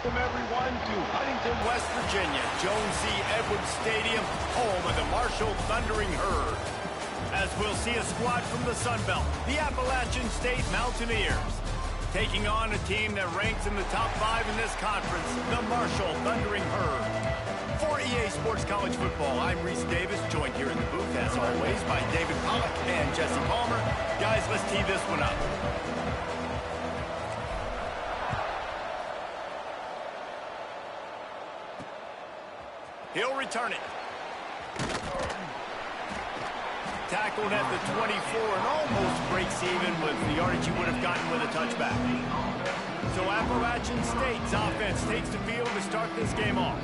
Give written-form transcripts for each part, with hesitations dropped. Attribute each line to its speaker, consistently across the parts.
Speaker 1: welcome everyone to Huntington, West Virginia, Jones C. Edwards Stadium, home of the Marshall Thundering Herd. As we'll see a squad from the Sun Belt, the Appalachian State Mountaineers, taking on a team that ranks in the top 5 in this conference, the Marshall Thundering Herd. For EA Sports College Football, I'm Reese Davis, joined here in the booth, as always, by David Pollack and Jesse Palmer. Guys, let's tee this one up. He'll return it. Tackled at the 24 and almost breaks even with the yardage he would have gotten with a touchback. So Appalachian State's offense takes the field to start this game off.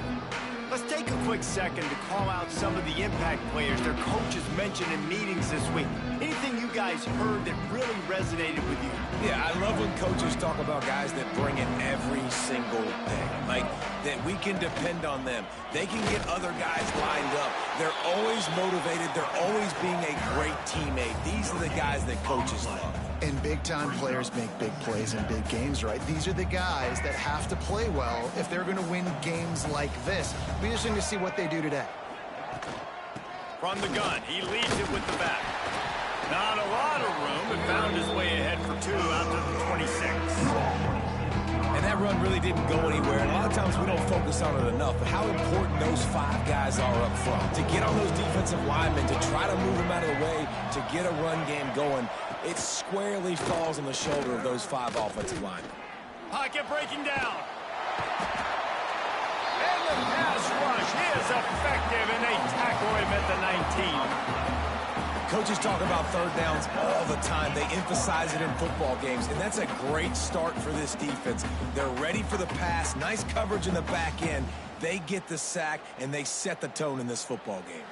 Speaker 1: Let's take a quick second to call out some of the impact players their coaches mentioned in meetings this week. Anything you guys heard that really resonated with you?
Speaker 2: Yeah, I love when coaches talk about guys that bring it every single day. Like, that we can depend on them. They can get other guys lined up. They're always motivated. They're always being a great teammate. These are the guys that coaches love.
Speaker 3: And big-time players make big plays in big games, right? These are the guys that have to play well if they're going to win games like this. Be interesting to see what they do today.
Speaker 1: From the gun, he leads it with the back. Not a lot of room, but found his way ahead for 2 out to the 26.
Speaker 2: And that run really didn't go anywhere. And a lot of times we don't focus on it enough, but how important those 5 guys are up front. To get on those defensive linemen, to try to move them out of the way, to get a run game going, it squarely falls on the shoulder of those 5 offensive linemen.
Speaker 1: Pocket breaking down. And the pass rush is effective, and they tackle him at the 19.
Speaker 2: Coaches talk about third downs all the time. They emphasize it in football games, and that's a great start for this defense. They're ready for the pass, nice coverage in the back end. They get the sack, and they set the tone in this football game.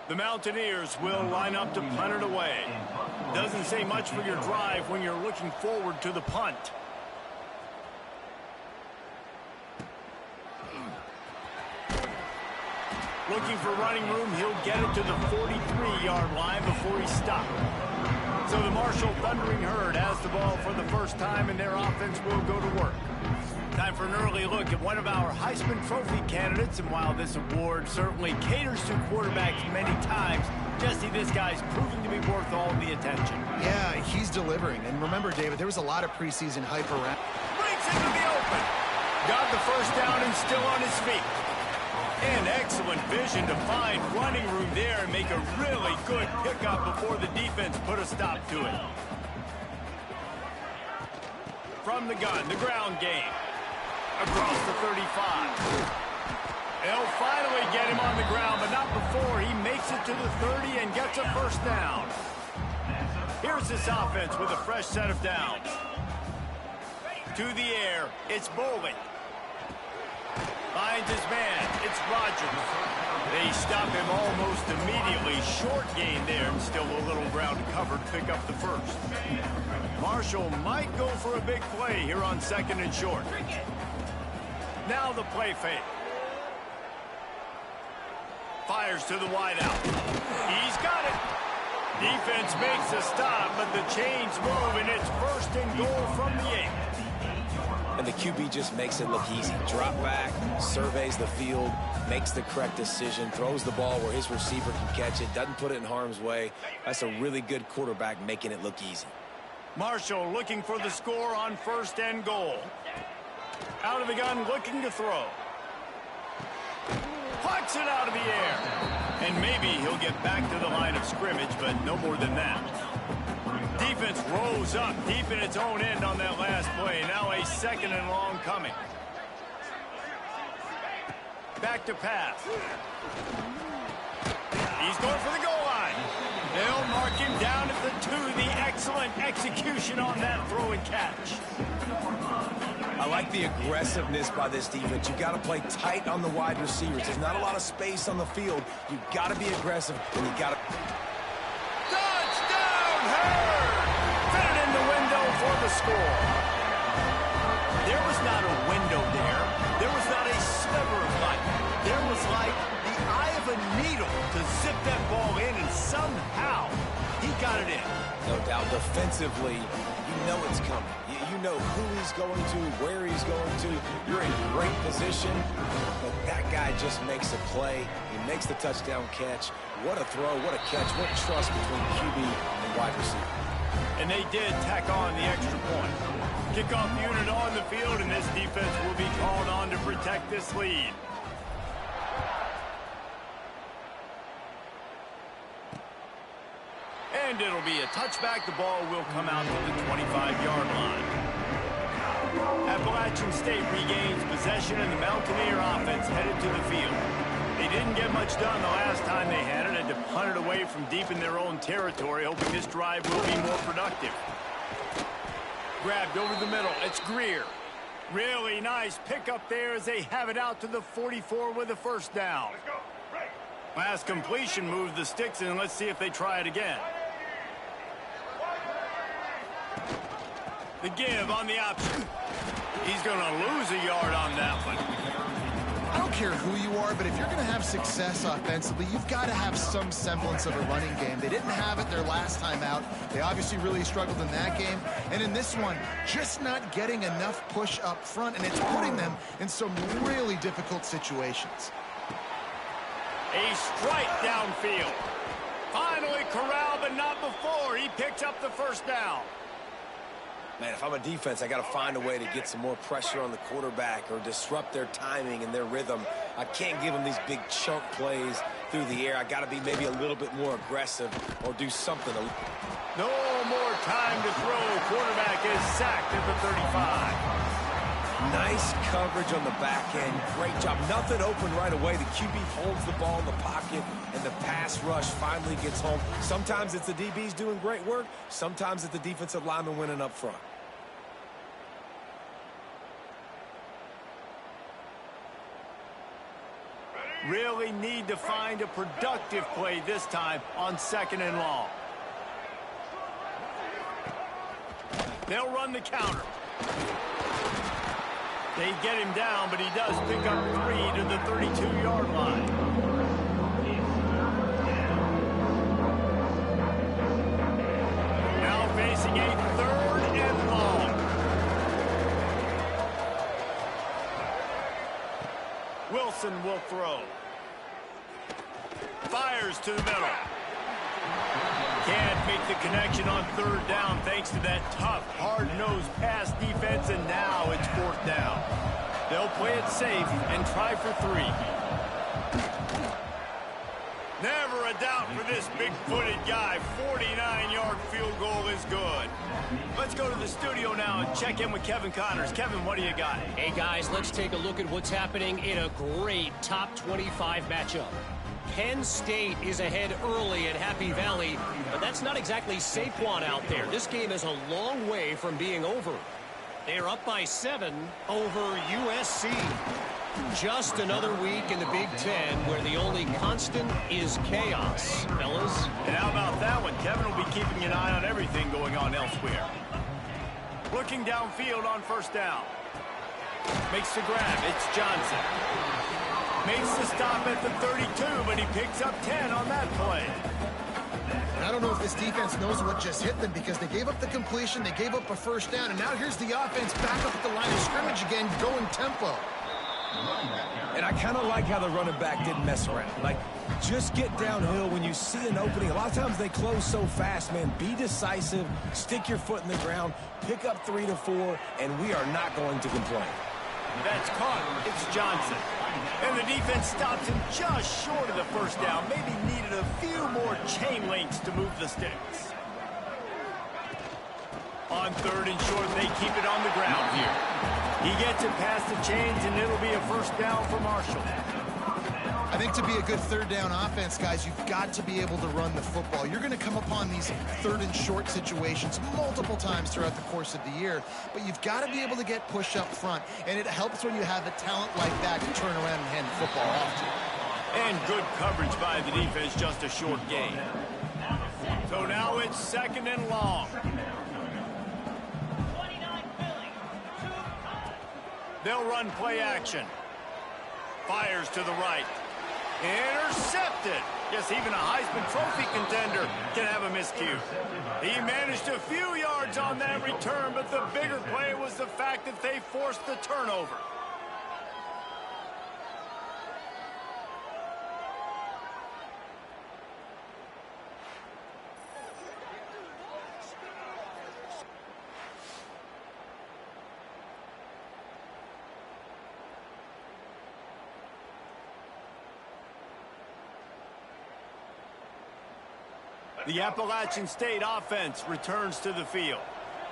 Speaker 1: The Mountaineers will line up to punt it away. Doesn't say much for your drive when you're looking forward to the punt. Looking for running room, he'll get it to the 43-yard line before he stopped. So the Marshall Thundering Herd has the ball for the first time, and their offense will go to work. Time for an early look at one of our Heisman Trophy candidates, and while this award certainly caters to quarterbacks many times, Jesse, this guy's proving to be worth all the attention.
Speaker 3: Yeah, he's delivering. And remember, David, there was a lot of preseason hype around.
Speaker 1: Breaks into the open. Got the first down and still on his feet. And excellent vision to find running room there and make a really good pickup before the defense put a stop to it. From the gun, the ground game. Across the 35. They'll finally get him on the ground, but not before he makes it to the 30 and gets a first down. Here's this offense with a fresh set of downs. To the air, it's Bowling. Finds his man, it's Rogers. They stop him almost immediately. Short gain there, and still a little ground covered. Pick up the first. Marshall might go for a big play here on 2nd and short. Now the play fake. Fires to the wideout. He's got it. Defense makes a stop, but the chains move, and it's 1st and goal from the 8.
Speaker 2: And the QB just makes it look easy. Drop back, surveys the field, makes the correct decision, throws the ball where his receiver can catch it, doesn't put it in harm's way. That's a really good quarterback making it look easy.
Speaker 1: Marshall looking for the score on 1st and goal. Out of the gun, looking to throw. Plucks it out of the air. And maybe he'll get back to the line of scrimmage, but no more than that. Defense rose up deep in its own end on that last play. Now a 2nd and long coming. Back to pass. He's going for the goal line. They'll mark him down at the 2. The excellent execution on that throw and catch.
Speaker 2: I like the aggressiveness by this defense. You've got to play tight on the wide receivers. There's not a lot of space on the field. You've got to be aggressive, and you've got to...
Speaker 1: Touchdown, Herd! Fit it in the window for the score. There was not a window there. There was not a sliver of light. There was like the eye of a needle to zip that ball in, and somehow He got it in.
Speaker 2: No doubt, defensively, you know it's coming. You know who he's going to, where he's going to. You're in great position, but that guy just makes a play. He makes the touchdown catch. What a throw, what a catch, what trust between QB and wide receiver.
Speaker 1: And they did tack on the extra point. Kickoff unit on the field, and this defense will be called on to protect this lead. And it'll be a touchback. The ball will come out to the 25-yard line. Appalachian State regains possession, and the Mountaineer offense headed to the field. They didn't get much done the last time they had it, and to punt it away from deep in their own territory, hoping this drive will be more productive. Grabbed over the middle. It's Greer. Really nice pickup there as they have it out to the 44 with a first down. Last completion moved the sticks, and let's see if they try it again. The give on the option. He's going to lose a yard on that one.
Speaker 3: I don't care who you are, but if you're going to have success offensively, you've got to have some semblance of a running game. They didn't have it their last time out. They obviously really struggled in that game. And in this one, just not getting enough push up front, and it's putting them in some really difficult situations.
Speaker 1: A strike downfield. Finally corralled, but not before. He picks up the first down.
Speaker 2: Man, if I'm a defense, I got to find a way to get some more pressure on the quarterback or disrupt their timing and their rhythm. I can't give them these big chunk plays through the air. I got to be maybe a little bit more aggressive or do something.
Speaker 1: No more time to throw. Quarterback is sacked at the 35.
Speaker 2: Nice coverage on the back end. Great job. Nothing open right away. The QB holds the ball in the pocket, and the pass rush finally gets home. Sometimes it's the DBs doing great work. Sometimes it's the defensive lineman winning up front.
Speaker 1: Really need to find a productive play this time on 2nd and long. They'll run the counter. They get him down, but he does pick up 3 to the 32-yard line. Now facing a 3rd and long. Wilson will throw. Fires to the middle. Can't make the connection on 3rd down thanks to that tough, hard-nosed pass defense, and now it's 4th down. They'll play it safe and try for 3. Never a doubt for this big-footed guy. 49-yard field goal is good. Let's go to the studio now and check in with Kevin Connors. Kevin, what do you got?
Speaker 4: Hey, guys, let's take a look at what's happening in a great top 25 matchup. Penn State is ahead early at Happy Valley, but that's not exactly Saquon out there. This game is a long way from being over. They're up by 7 over USC. Just another week in the Big Ten where the only constant is chaos, fellas.
Speaker 1: And how about that one? Kevin will be keeping an eye on everything going on elsewhere. Looking downfield on 1st down. Makes the grab. It's Johnson. Makes the stop at the 32, but he picks up 10 on that play.
Speaker 3: I don't know if this defense knows what just hit them because they gave up the completion, they gave up a 1st down, and now here's the offense back up at the line of scrimmage again, going tempo.
Speaker 2: And I kind of like how the running back didn't mess around. Like, just get downhill when you see an opening. A lot of times they close so fast, man. Be decisive, stick your foot in the ground, pick up 3 to 4, and we are not going to complain.
Speaker 1: That's caught. It's Johnson. And the defense stops him just short of the 1st down. Maybe needed a few more chain links to move the sticks. On 3rd and short, they keep it on the ground here. He gets it past the chains, and it'll be a 1st down for Marshall.
Speaker 3: I think to be a good 3rd down offense, guys, you've got to be able to run the football. You're going to come upon these 3rd and short situations multiple times throughout the course of the year, but you've got to be able to get push up front, and it helps when you have a talent like that to turn around and hand the football off to.
Speaker 1: And good coverage by the defense, just a short gain. So now it's 2nd and long. They'll run play action. Fires to the right. Intercepted. Yes, even a Heisman Trophy contender can have a miscue. He managed a few yards on that return, but the bigger play was the fact that they forced the turnover. The Appalachian State offense returns to the field.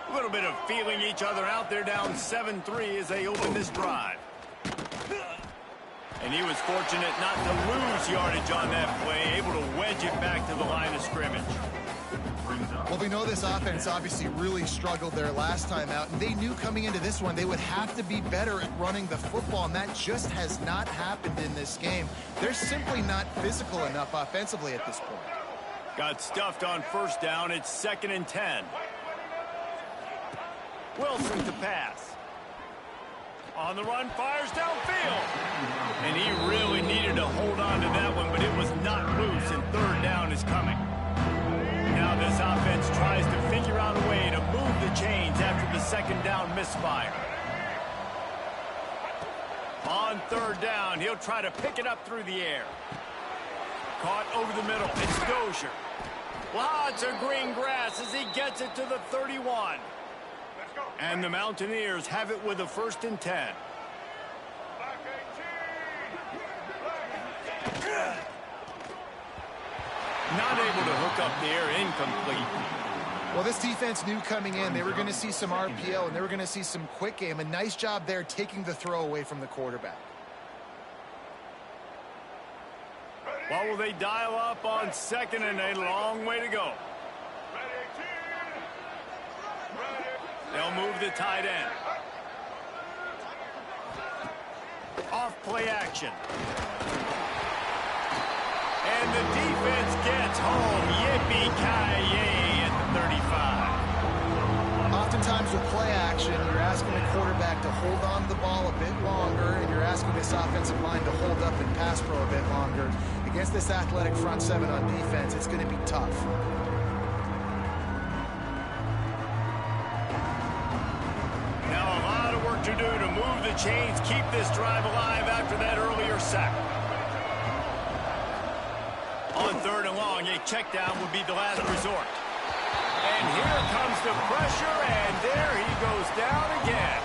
Speaker 1: A little bit of feeling each other out there, down 7-3 as they open this drive. And he was fortunate not to lose yardage on that play, able to wedge it back to the line of scrimmage.
Speaker 3: Well, we know this offense obviously really struggled their last time out, and they knew coming into this one they would have to be better at running the football, and that just has not happened in this game. They're simply not physical enough offensively at this point.
Speaker 1: Got stuffed on first down. It's 2nd and 10. Wilson to pass. On the run, fires downfield. And he really needed to hold on to that one, but it was not loose, and 3rd down is coming. Now this offense tries to figure out a way to move the chains after the 2nd down misfire. On 3rd down, he'll try to pick it up through the air. Caught over the middle. It's Dozier. Lots of green grass as he gets it to the 31. And the Mountaineers have it with a 1st and 10. Not able to hook up there, incomplete.
Speaker 3: Well, this defense knew coming in they were going to see some RPO and they were going to see some quick game. A nice job there taking the throw away from the quarterback.
Speaker 1: Well, will they dial up on 2nd and a long way to go? They'll move the tight end. Off play action. And the defense gets home. Yippee-ki-yay at the 35.
Speaker 3: Oftentimes with play action, you're asking the quarterback to hold on to the ball a bit longer, and you're asking this offensive line to hold up and pass pro a bit longer. Against this athletic front seven on defense, it's going to be tough.
Speaker 1: Now a lot of work to do to move the chains, keep this drive alive after that earlier sack. On 3rd and long, a check down would be the last resort. And here comes the pressure, and there he goes down again.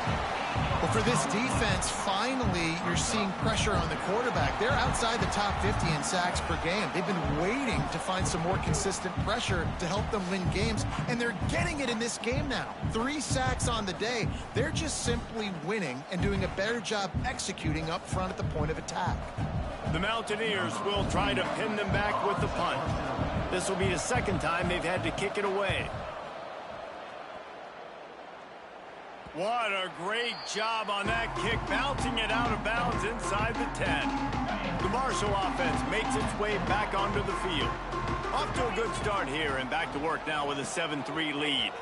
Speaker 3: Well, for this defense, finally, you're seeing pressure on the quarterback. They're outside the top 50 in sacks per game. They've been waiting to find some more consistent pressure to help them win games, and they're getting it in this game now. 3 sacks on the day. They're just simply winning and doing a better job executing up front at the point of attack.
Speaker 1: The Mountaineers will try to pin them back with the punt. This will be the 2nd time they've had to kick it away. What a great job on that kick, bouncing it out of bounds inside the 10. The Marshall offense makes its way back onto the field. Off to a good start here, and back to work now with a 7-3 lead.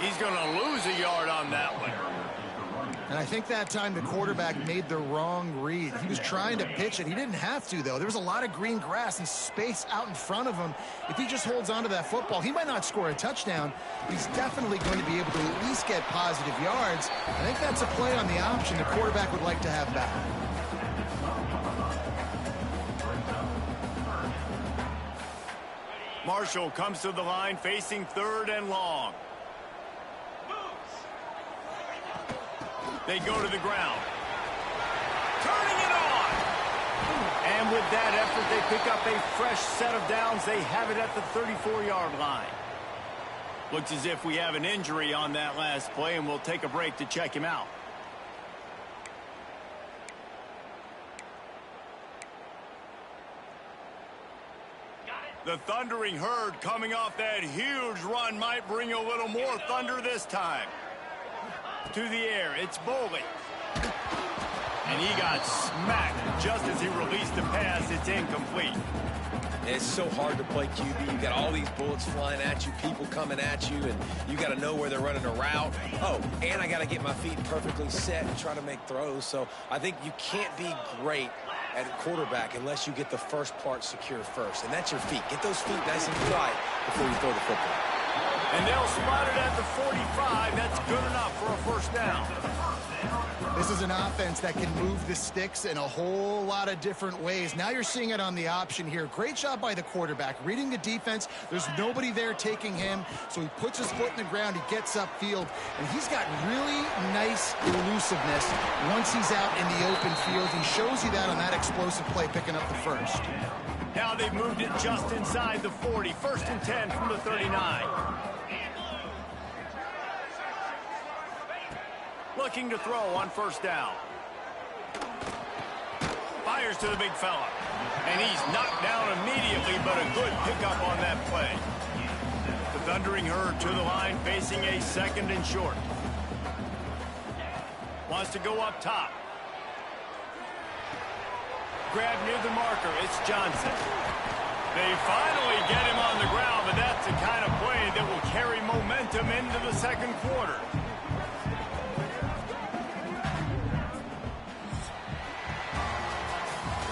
Speaker 1: He's going to lose a yard on that one.
Speaker 3: And I think that time the quarterback made the wrong read. He was trying to pitch it. He didn't have to, though. There was a lot of green grass and space out in front of him. If he just holds on to that football, he might not score a touchdown, but he's definitely going to be able to at least get positive yards. I think that's a play on the option the quarterback would like to have back.
Speaker 1: Marshall comes to the line facing 3rd and long. They go to the ground. Turning it on. And with that effort, they pick up a fresh set of downs. They have it at the 34-yard line. Looks as if we have an injury on that last play, and we'll take a break to check him out. The Thundering Herd coming off that huge run might bring a little more thunder this time. To the air, it's Boley. And he got smacked just as he released the pass. It's incomplete.
Speaker 2: It's so hard to play QB. You got all these bullets flying at you, people coming at you, and you got to know where they're running a route. Oh, and I got to get my feet perfectly set and try to make throws. So I think you can't be great at quarterback unless you get the first part secure first, and that's your feet. Get those feet nice and quiet before you throw the football.
Speaker 1: And they'll spot it at the 45. That's good enough for a first down.
Speaker 3: This is an offense that can move the sticks in a whole lot of different ways. Now you're seeing it on the option here. Great job by the quarterback. Reading the defense, there's nobody there taking him, so he puts his foot in the ground, he gets upfield, and he's got really nice elusiveness once he's out in the open field. He shows you that on that explosive play, picking up the first.
Speaker 1: Now they've moved it just inside the 40. First and 10 from the 39. Looking to throw on first down. Fires to the big fella. And he's knocked down immediately, but a good pickup on that play. The Thundering Herd to the line, facing a second and short. Wants to go up top. Grab near the marker. It's Johnson. They finally get him on the ground, but that's the kind of play that will carry momentum into the second quarter.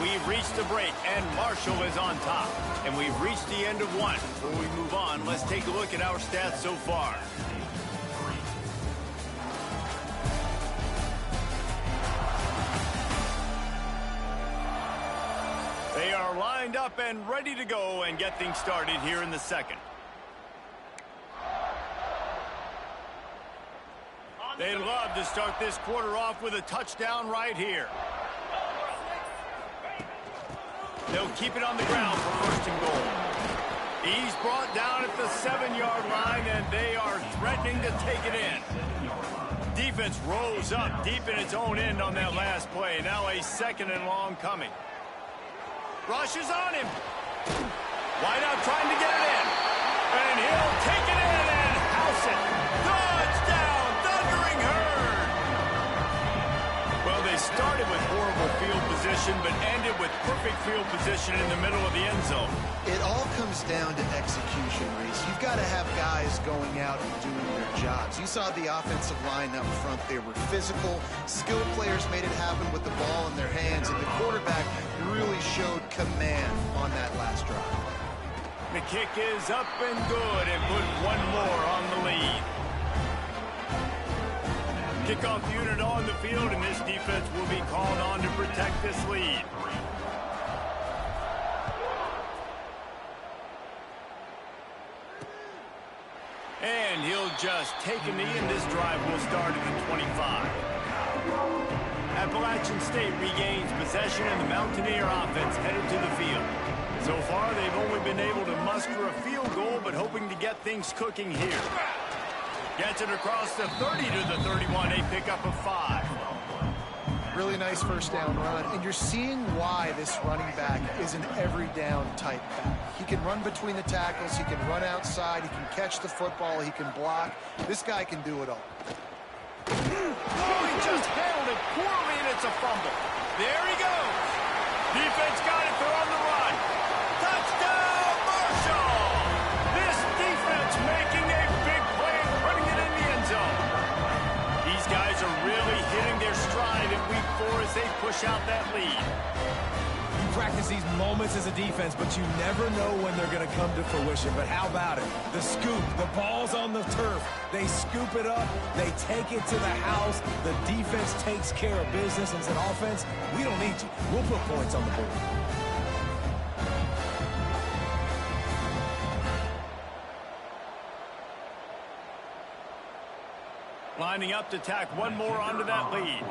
Speaker 1: We've reached the break, and Marshall is on top. And we've reached the end of one. Before we move on, let's take a look at our stats so far. They are lined up and ready to go and get things started here in the second. They'd love to start this quarter off with a touchdown right here. They'll keep it on the ground for first and goal. He's brought down at the 7-yard line, and they are threatening to take it in. Defense rose up deep in its own end on that last play. Now a second and long coming. Rushes on him. Wide out trying to get it in. And he'll take it in and house it. Touchdown, Thundering Herd. Well, they started with horrible field position, but ended with perfect field position in the middle of the end zone.
Speaker 3: It all comes down to execution, Reese. You've got to have guys going out and doing their jobs. You saw the offensive line up front. They were physical. Skilled players made it happen with the ball in their hands, and the quarterback really showed command on that last drive.
Speaker 1: The kick is up and good, and put one more on the lead. Kickoff unit on the field, and this defense will be called on to protect this lead. And he'll just take a knee, and this drive will start at the 25. Appalachian State regains possession, and the Mountaineer offense headed to the field. So far, they've only been able to muster a field goal, but hoping to get things cooking here. Gets it across the 30 to the 31, a pickup of 5.
Speaker 3: Really nice first down run, and you're seeing why this running back is an every down type back. He can run between the tackles, he can run outside, he can catch the football, he can block. This guy can do it all.
Speaker 1: Oh, he just handled it poorly, and it's a fumble. There he goes. Defense got it, they're on the run. Touchdown, Marshall! This defense making a big play, putting it in the end zone. These guys are really hitting their stride in week 4 as they push out that lead.
Speaker 2: You practice these moments as a defense, but you never know when they're going to come to fruition. But how about it? The scoop, the ball's on the turf. They scoop it up. They take it to the house. The defense takes care of business and said, offense, we don't need you. We'll put points on the board.
Speaker 1: Lining up to tack one more onto that lead.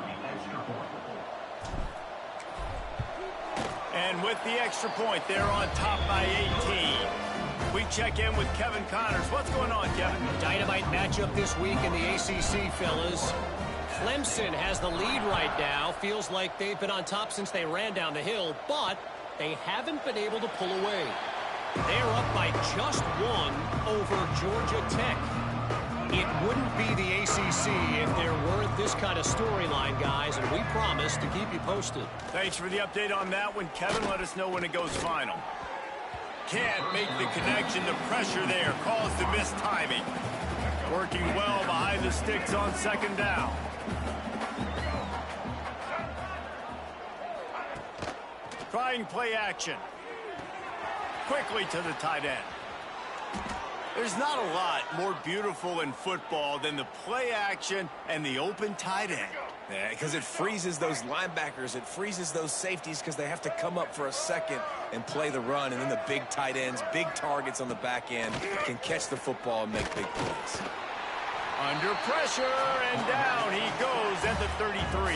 Speaker 1: And with the extra point, they're on top by 18. We check in with Kevin Connors. What's going on, Kevin?
Speaker 4: Dynamite matchup this week in the ACC, fellas. Clemson has the lead right now. Feels like they've been on top since they ran down the hill, but they haven't been able to pull away. They're up by just 1 over Georgia Tech. It wouldn't be the ACC if there weren't this kind of storyline, guys, and we promise to keep you posted.
Speaker 1: Thanks for the update on that one, Kevin. Let us know when it goes final. Can't make the connection. The pressure there caused the missed timing. Working well behind the sticks on second down. Trying play action. Quickly to the tight end. There's not a lot more beautiful in football than the play action and the open tight end.
Speaker 2: Yeah, because it freezes those linebackers. It freezes those safeties because they have to come up for a second and play the run. And then the big tight ends, big targets on the back end can catch the football and make big plays.
Speaker 1: Under pressure, and down he goes at the 33.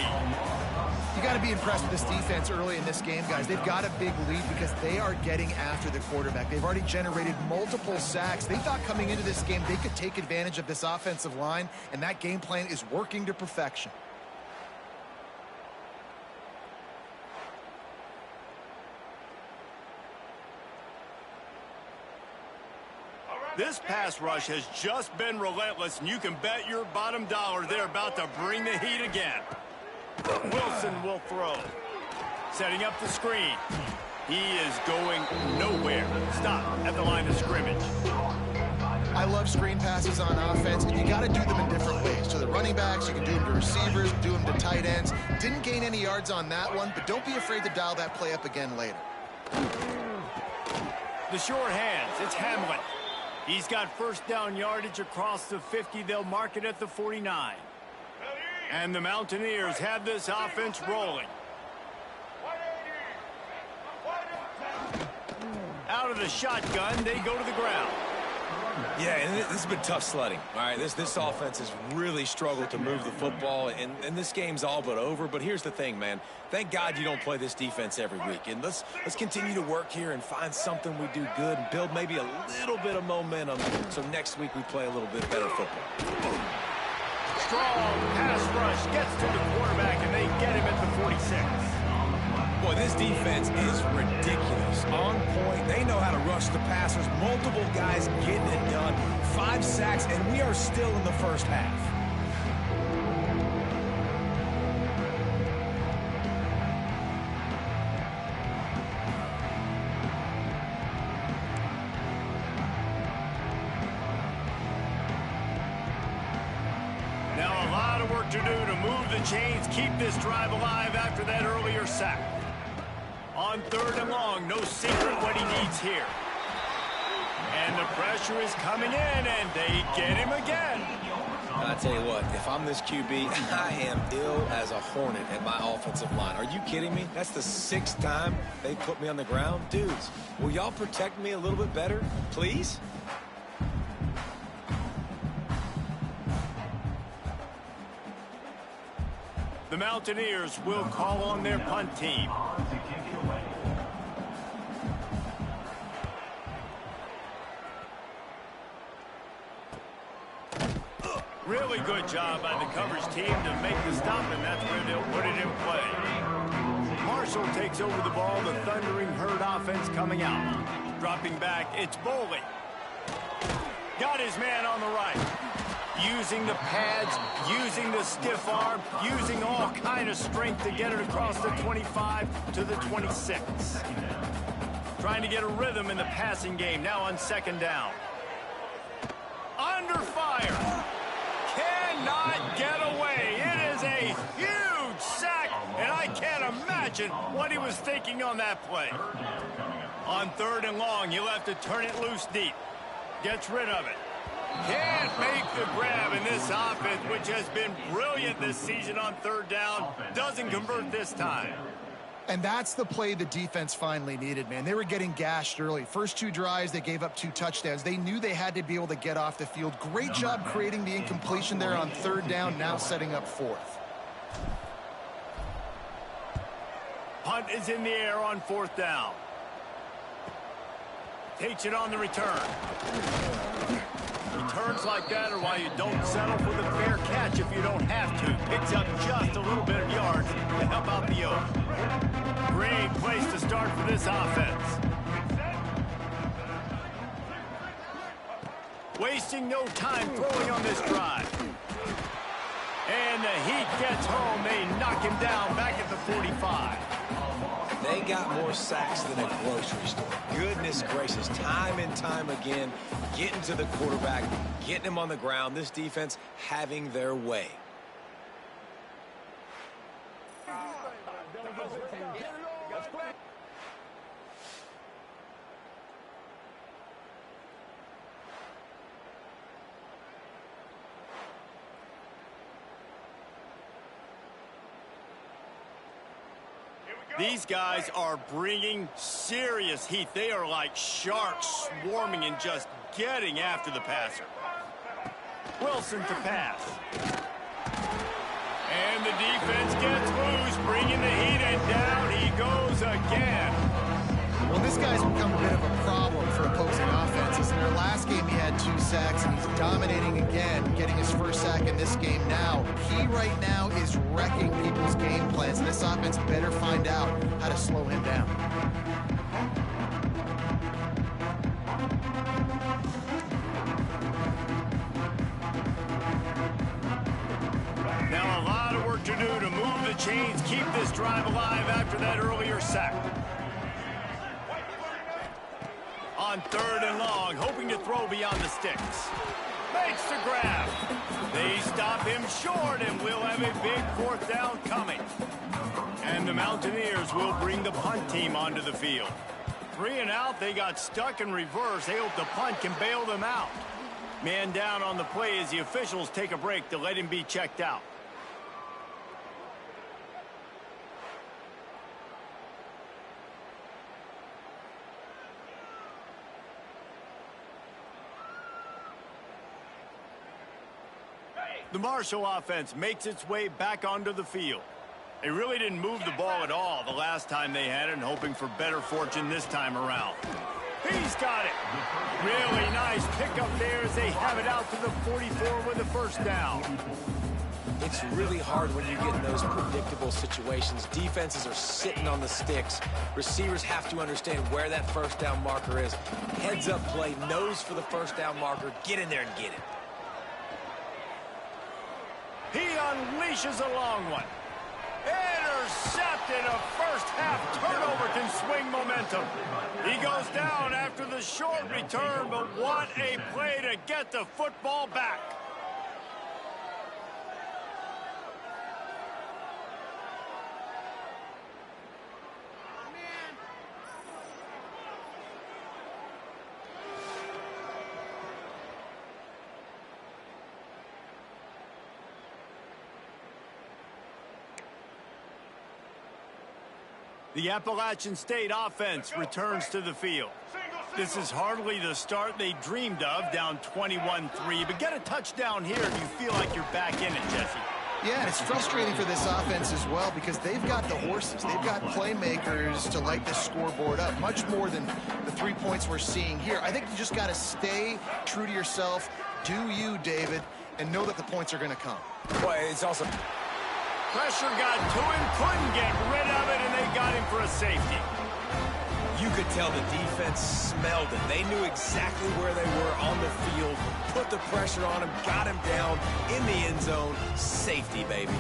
Speaker 3: You got to be impressed with this defense early in this game, guys. They've got a big lead because they are getting after the quarterback. They've already generated multiple sacks. They thought coming into this game they could take advantage of this offensive line, and that game plan is working to perfection.
Speaker 1: This pass rush has just been relentless, and you can bet your bottom dollar they're about to bring the heat again. Wilson will throw. Setting up the screen. He is going nowhere. Stop at the line of scrimmage.
Speaker 3: I love screen passes on offense, and you got to do them in different ways. To the running backs, you can do them to receivers, do them to tight ends. Didn't gain any yards on that one, but don't be afraid to dial that play up again later.
Speaker 1: The short hands, it's Hamlin. He's got first down yardage across the 50. They'll mark it at the 49. And the Mountaineers have this offense rolling. Out of the shotgun, they go to the ground.
Speaker 2: Yeah, and this has been tough sledding. All right, this offense has really struggled to move the football, and this game's all but over. But here's the thing, man. Thank God you don't play this defense every week. And let's continue to work here and find something we do good and build maybe a little bit of momentum so next week we play a little bit better football.
Speaker 1: Strong pass rush gets to the quarterback, and they get him at the 46.
Speaker 2: Boy, this defense is ridiculous. On point. They know how to rush the passers. Multiple guys getting it done. 5 sacks, and we are still in the first half.
Speaker 1: Now a lot of work to do to move the chains, keep this drive alive after that earlier sack. On 3rd and long, no secret what he needs here. And the pressure is coming in, and they get him again.
Speaker 2: I tell you what, if I'm this QB, I am ill as a hornet at my offensive line. Are you kidding me? That's the 6th time they put me on the ground. Dudes, will y'all protect me a little bit better, please?
Speaker 1: The Mountaineers will call on their punt team. Really good job by the coverage team to make the stop, and that's where they'll put it in play. Marshall takes over the ball. The Thundering Herd offense coming out. Dropping back, it's Boley. Got his man on the right. Using the pads, using the stiff arm, using all kind of strength to get it across the 25 to the 26. Trying to get a rhythm in the passing game, now on 2nd down. Under fire. Cannot get away. It is a huge sack, and I can't imagine what he was thinking on that play. On 3rd and long, he'll have to turn it loose deep. Gets rid of it. Can't make the grab in this offense, which has been brilliant this season on 3rd down. Doesn't convert this time.
Speaker 3: And that's the play the defense finally needed, man. They were getting gashed early. First 2 drives, they gave up 2 touchdowns. They knew they had to be able to get off the field. Great job creating the incompletion there on 3rd down, now setting up 4th.
Speaker 1: Punt is in the air on 4th down. Takes it on the return. Returns like that are why you don't settle for the fair catch if you don't have to. Picks up just a little bit of yards to help out the yoke. Great place to start for this offense. Wasting no time throwing on this drive. And the heat gets home. They knock him down back at the 45.
Speaker 2: They got more sacks than a grocery store. Goodness gracious, time and time again, getting to the quarterback, getting him on the ground. This defense having their way.
Speaker 1: These guys are bringing serious heat. They are like sharks swarming and just getting after the passer. Wilson to pass. And the defense gets loose, bringing the heat, and down he goes again.
Speaker 3: Well, this guy's become a bit of a problem for opposing offenses. In their last game, he had 2 sacks, and he's dominating again, getting his first sack in this game now. He right now is wrecking people's game plans, and this offense better find out how to slow him down.
Speaker 1: Now a lot of work to do to move the chains, keep this drive alive after that earlier sack. On 3rd and long, hoping to throw beyond the sticks. Makes the grab. They stop him short, and we'll have a big 4th down coming. And the Mountaineers will bring the punt team onto the field. 3 and out, they got stuck in reverse. They hope the punt can bail them out. Man down on the play as the officials take a break to let him be checked out. The Marshall offense makes its way back onto the field. They really didn't move the ball at all the last time they had it, and hoping for better fortune this time around. He's got it. Really nice pickup there as they have it out to the 44 with a 1st down.
Speaker 2: It's really hard when you get in those predictable situations. Defenses are sitting on the sticks. Receivers have to understand where that 1st down marker is. Heads up play, nose for the 1st down marker. Get in there and get it.
Speaker 1: He unleashes a long one. Intercepted. A first-half turnover can swing momentum. He goes down after the short return, but what a play to get the football back. The Appalachian State offense returns to the field. This is hardly the start they dreamed of, down 21-3. But get a touchdown here and you feel like you're back in it, Jesse.
Speaker 3: Yeah, and it's frustrating for this offense as well because they've got the horses. They've got playmakers to light the scoreboard up, much more than the 3 points we're seeing here. I think you just got to stay true to yourself, do you, David, and know that the points are going to come.
Speaker 2: Boy, it's also...
Speaker 1: Pressure got to him, couldn't get rid of it, and they got him for a safety.
Speaker 2: You could tell the defense smelled it. They knew exactly where they were on the field, put the pressure on him, got him down in the end zone. Safety, baby.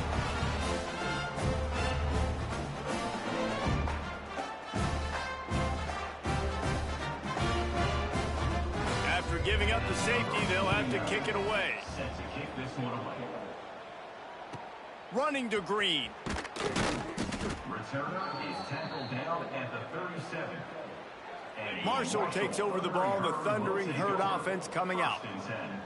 Speaker 1: After giving up the safety, they'll have to kick it away. Running to Green.
Speaker 5: Returner is tackled down at the 37.
Speaker 1: Marshall takes over the ball. The Thundering Herd offense coming out.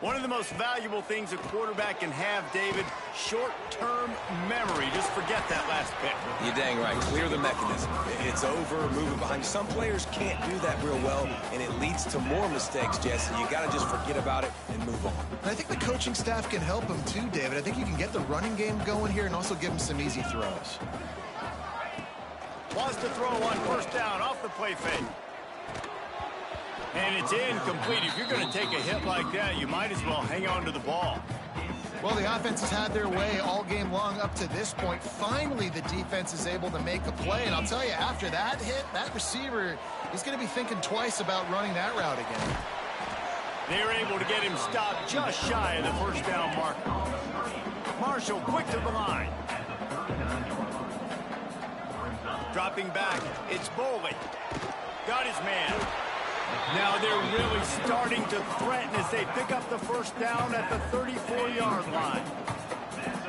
Speaker 1: One of the most valuable things a quarterback can have, David, short-term memory. Just forget that last pick.
Speaker 2: You're dang right. Clear the mechanism. It's over, move it behind. Some players can't do that real well, and it leads to more mistakes, Jesse. You got to just forget about it and move on.
Speaker 3: And I think the coaching staff can help him too, David. I think you can get the running game going here and also give him some easy throws.
Speaker 1: Wants to throw on 1st down off the play fake. And it's incomplete. If you're going to take a hit like that, you might as well hang on to the ball.
Speaker 3: Well, the offense has had their way all game long up to this point. Finally, the defense is able to make a play. And I'll tell you, after that hit, that receiver is going to be thinking twice about running that route again.
Speaker 1: They're able to get him stopped just shy of the 1st down marker. Marshall quick to the line. Dropping back, it's Boley. Got his man. Now they're really starting to threaten as they pick up the 1st down at the 34-yard line.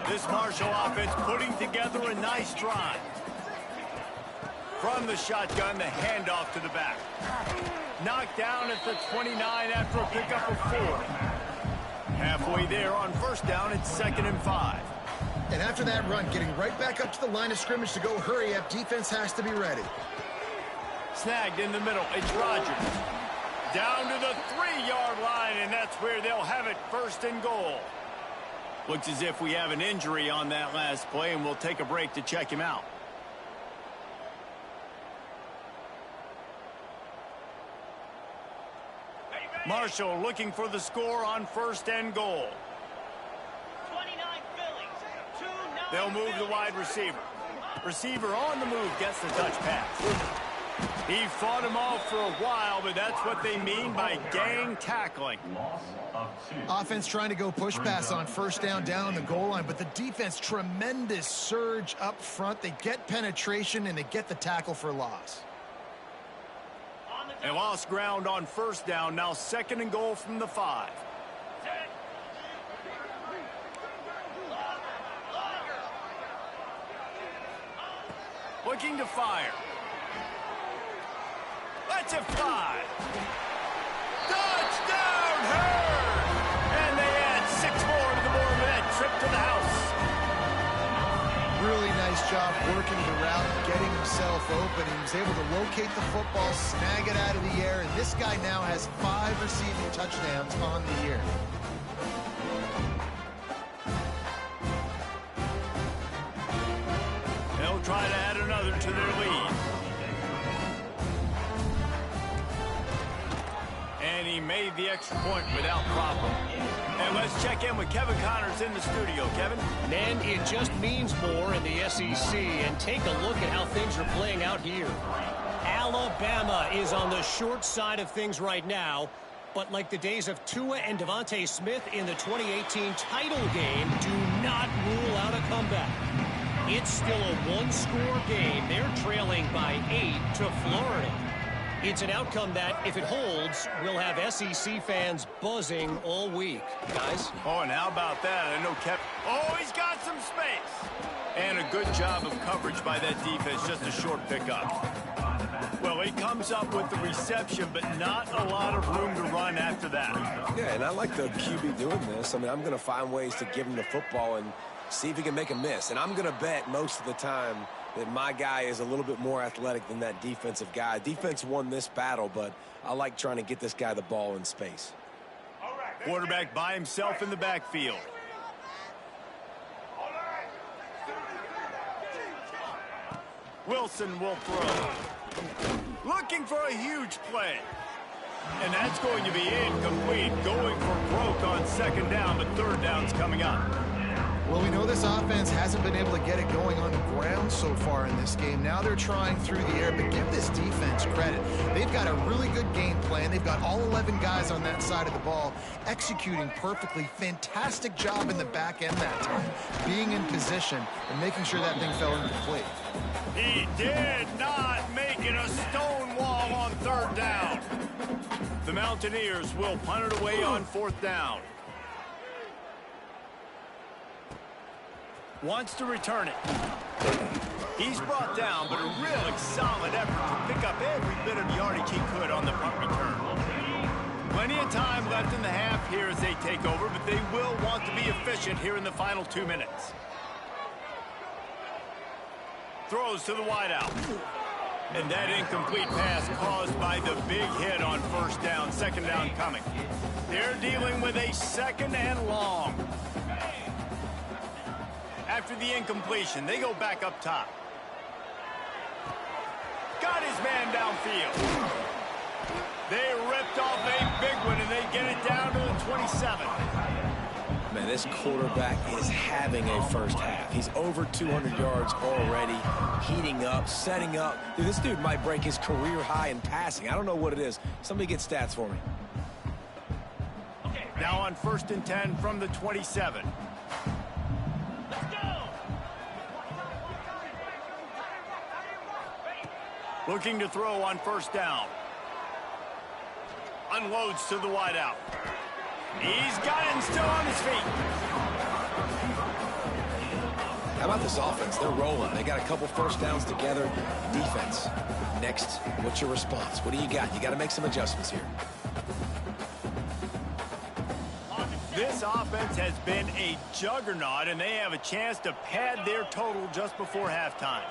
Speaker 1: This Marshall offense putting together a nice drive. From the shotgun, the handoff to the back. Knocked down at the 29 after a pickup of 4. Halfway there on 1st down, it's 2nd and 5.
Speaker 3: And after that run, getting right back up to the line of scrimmage to go hurry up, defense has to be ready.
Speaker 1: Snagged in the middle. It's Rodgers. Down to the 3-yard line, and that's where they'll have it, 1st and goal. Looks as if we have an injury on that last play, and we'll take a break to check him out. Marshall looking for the score on 1st and goal.
Speaker 6: 29 Phillies.
Speaker 1: They'll move the wide receiver. Receiver on the move gets the touch pass. He fought him off for a while, but that's what they mean by gang tackling.
Speaker 5: Loss of 2.
Speaker 3: Offense trying to go push pass on 1st down on the goal line, but the defense, tremendous surge up front. They get penetration, and they get the tackle for loss.
Speaker 1: They lost ground on 1st down. Now 2nd and goal from the 5. Looking to fire. Let's it fly. Touchdown, Herd! And they add 6 more to the board with that trip to the house.
Speaker 3: Really nice job working the route, getting himself open. He was able to locate the football, snag it out of the air, and this guy now has 5 receiving touchdowns on the year.
Speaker 1: They'll try to add another to their lead. And he made the extra point without problem. And let's check in with Kevin Connors in the studio. Kevin?
Speaker 4: Man, it just means more in the SEC. And take a look at how things are playing out here. Alabama is on the short side of things right now. But like the days of Tua and Devontae Smith in the 2018 title game, do not rule out a comeback. It's still a 1-score game. They're trailing by 8 to Florida. It's an outcome that, if it holds, will have SEC fans buzzing all week. Guys?
Speaker 1: Oh, and how about that? I know Kevin. Oh, he's got some space. And a good job of coverage by that defense. Just a short pickup. Well, he comes up with the reception, but not a lot of room to run after that.
Speaker 2: Yeah, and I like the QB doing this. I mean, I'm going to find ways to give him the football and see if he can make a miss. And I'm going to bet most of the time that my guy is a little bit more athletic than that defensive guy. Defense won this battle, but I like trying to get this guy the ball in space.
Speaker 1: Quarterback by himself in the backfield. Wilson will throw. Looking for a huge play. And that's going to be incomplete. Going for broke on 2nd down, but 3rd down's coming up.
Speaker 3: Well, we know this offense hasn't been able to get it going on the ground so far in this game. Now they're trying through the air, but give this defense credit. They've got a really good game plan. They've got all 11 guys on that side of the ball executing perfectly. Fantastic job in the back end that time, being in position and making sure that thing fell incomplete.
Speaker 1: He did not make it a stone wall on 3rd down. The Mountaineers will punt it away on 4th down. Wants to return it. He's brought down, but a really solid effort to pick up every bit of yardage he could on the punt return. Plenty of time left in the half here as they take over, but they will want to be efficient here in the final 2 minutes. Throws to the wideout. And that incomplete pass caused by the big hit on 1st down, 2nd down coming. They're dealing with a 2nd and long. After the incompletion, they go back up top. Got his man downfield. They ripped off a big one, and they get it down to the 27.
Speaker 2: Man, this quarterback is having a first half. He's over 200 yards already, heating up, setting up. Dude, this dude might break his career high in passing. I don't know what it is. Somebody get stats for me.
Speaker 1: Now on 1st and 10 from the 27. Looking to throw on 1st down. Unloads to the wideout. He's got it and still on his feet.
Speaker 2: How about this offense? They're rolling. They got a couple 1st downs together. Defense. Next, what's your response? What do you got? You got to make some adjustments here.
Speaker 1: This offense has been a juggernaut, and they have a chance to pad their total just before halftime.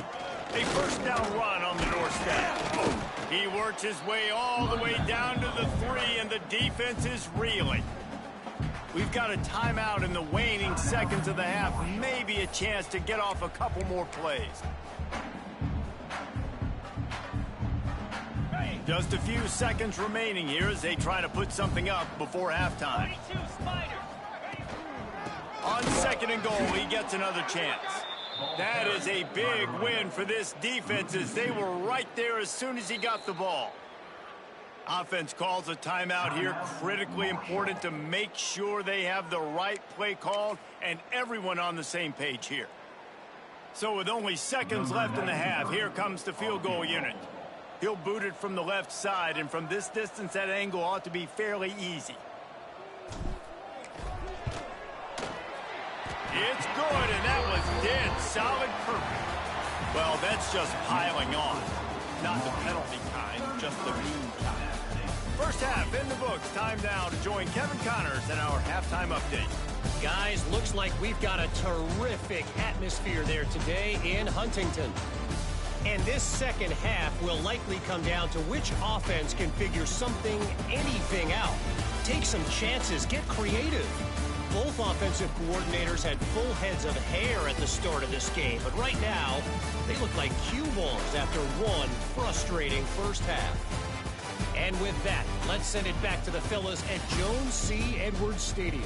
Speaker 1: A first down run on the doorstep. He works his way all the way down to the 3, and the defense is reeling. We've got a timeout in the waning seconds of the half. Maybe a chance to get off a couple more plays. Just a few seconds remaining here as they try to put something up before halftime. On second and goal, he gets another chance. That is a big win for this defense as they were right there as soon as he got the ball. Offense calls a timeout here. Critically important to make sure they have the right play called and everyone on the same page here. So with only seconds left in the half, here comes the field goal unit. He'll boot it from the left side, and from this distance, that angle ought to be fairly easy. It's good, and that was dead solid perfect. Well, that's just piling on. Not the penalty kind, just the mean kind. First half in the books. Time now to join Kevin Connors in our halftime update.
Speaker 4: Guys, looks like we've got a terrific atmosphere there today in Huntington. And this second half will likely come down to which offense can figure something, anything out. Take some chances, get creative. Both offensive coordinators had full heads of hair at the start of this game, but right now, they look like cue balls after one frustrating first half. And with that, let's send it back to the fellas at Jones C. Edwards Stadium.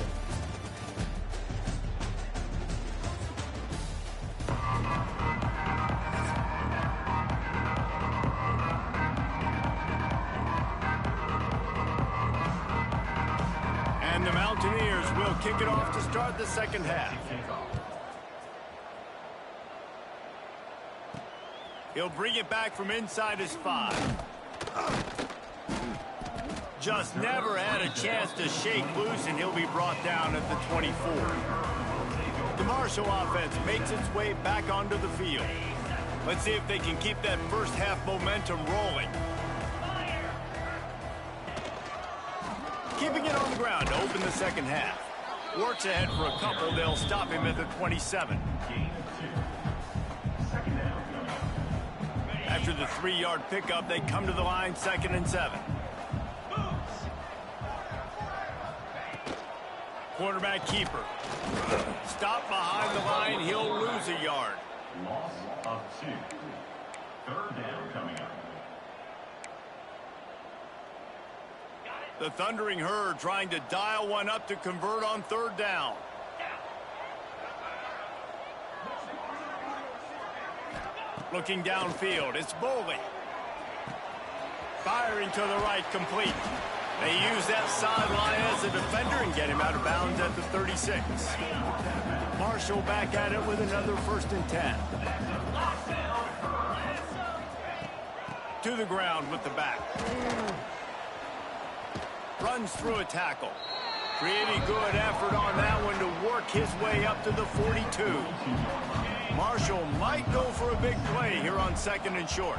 Speaker 1: And the Mountaineers will kick it off to start the second half. He'll bring it back from inside his 5. Just never had a chance to shake loose, and he'll be brought down at the 24. The Marshall offense makes its way back onto the field. Let's see if they can keep that first half momentum rolling. Keeping it on the ground to open the second half. Works ahead for a couple. They'll stop him at the 27. After the 3-yard pickup, they come to the line, 2nd and 7. Quarterback keeper. Stop behind the line. He'll lose a yard.
Speaker 5: Loss of 2. Third down coming up.
Speaker 1: The Thundering Herd trying to dial one up to convert on 3rd down. Looking downfield, it's Boley. Firing to the right, complete. They use that sideline as a defender and get him out of bounds at the 36. Marshall back at it with another 1st and 10. To the ground with the back. Runs through a tackle. Pretty good effort on that one to work his way up to the 42. Marshall might go for a big play here on 2nd and short.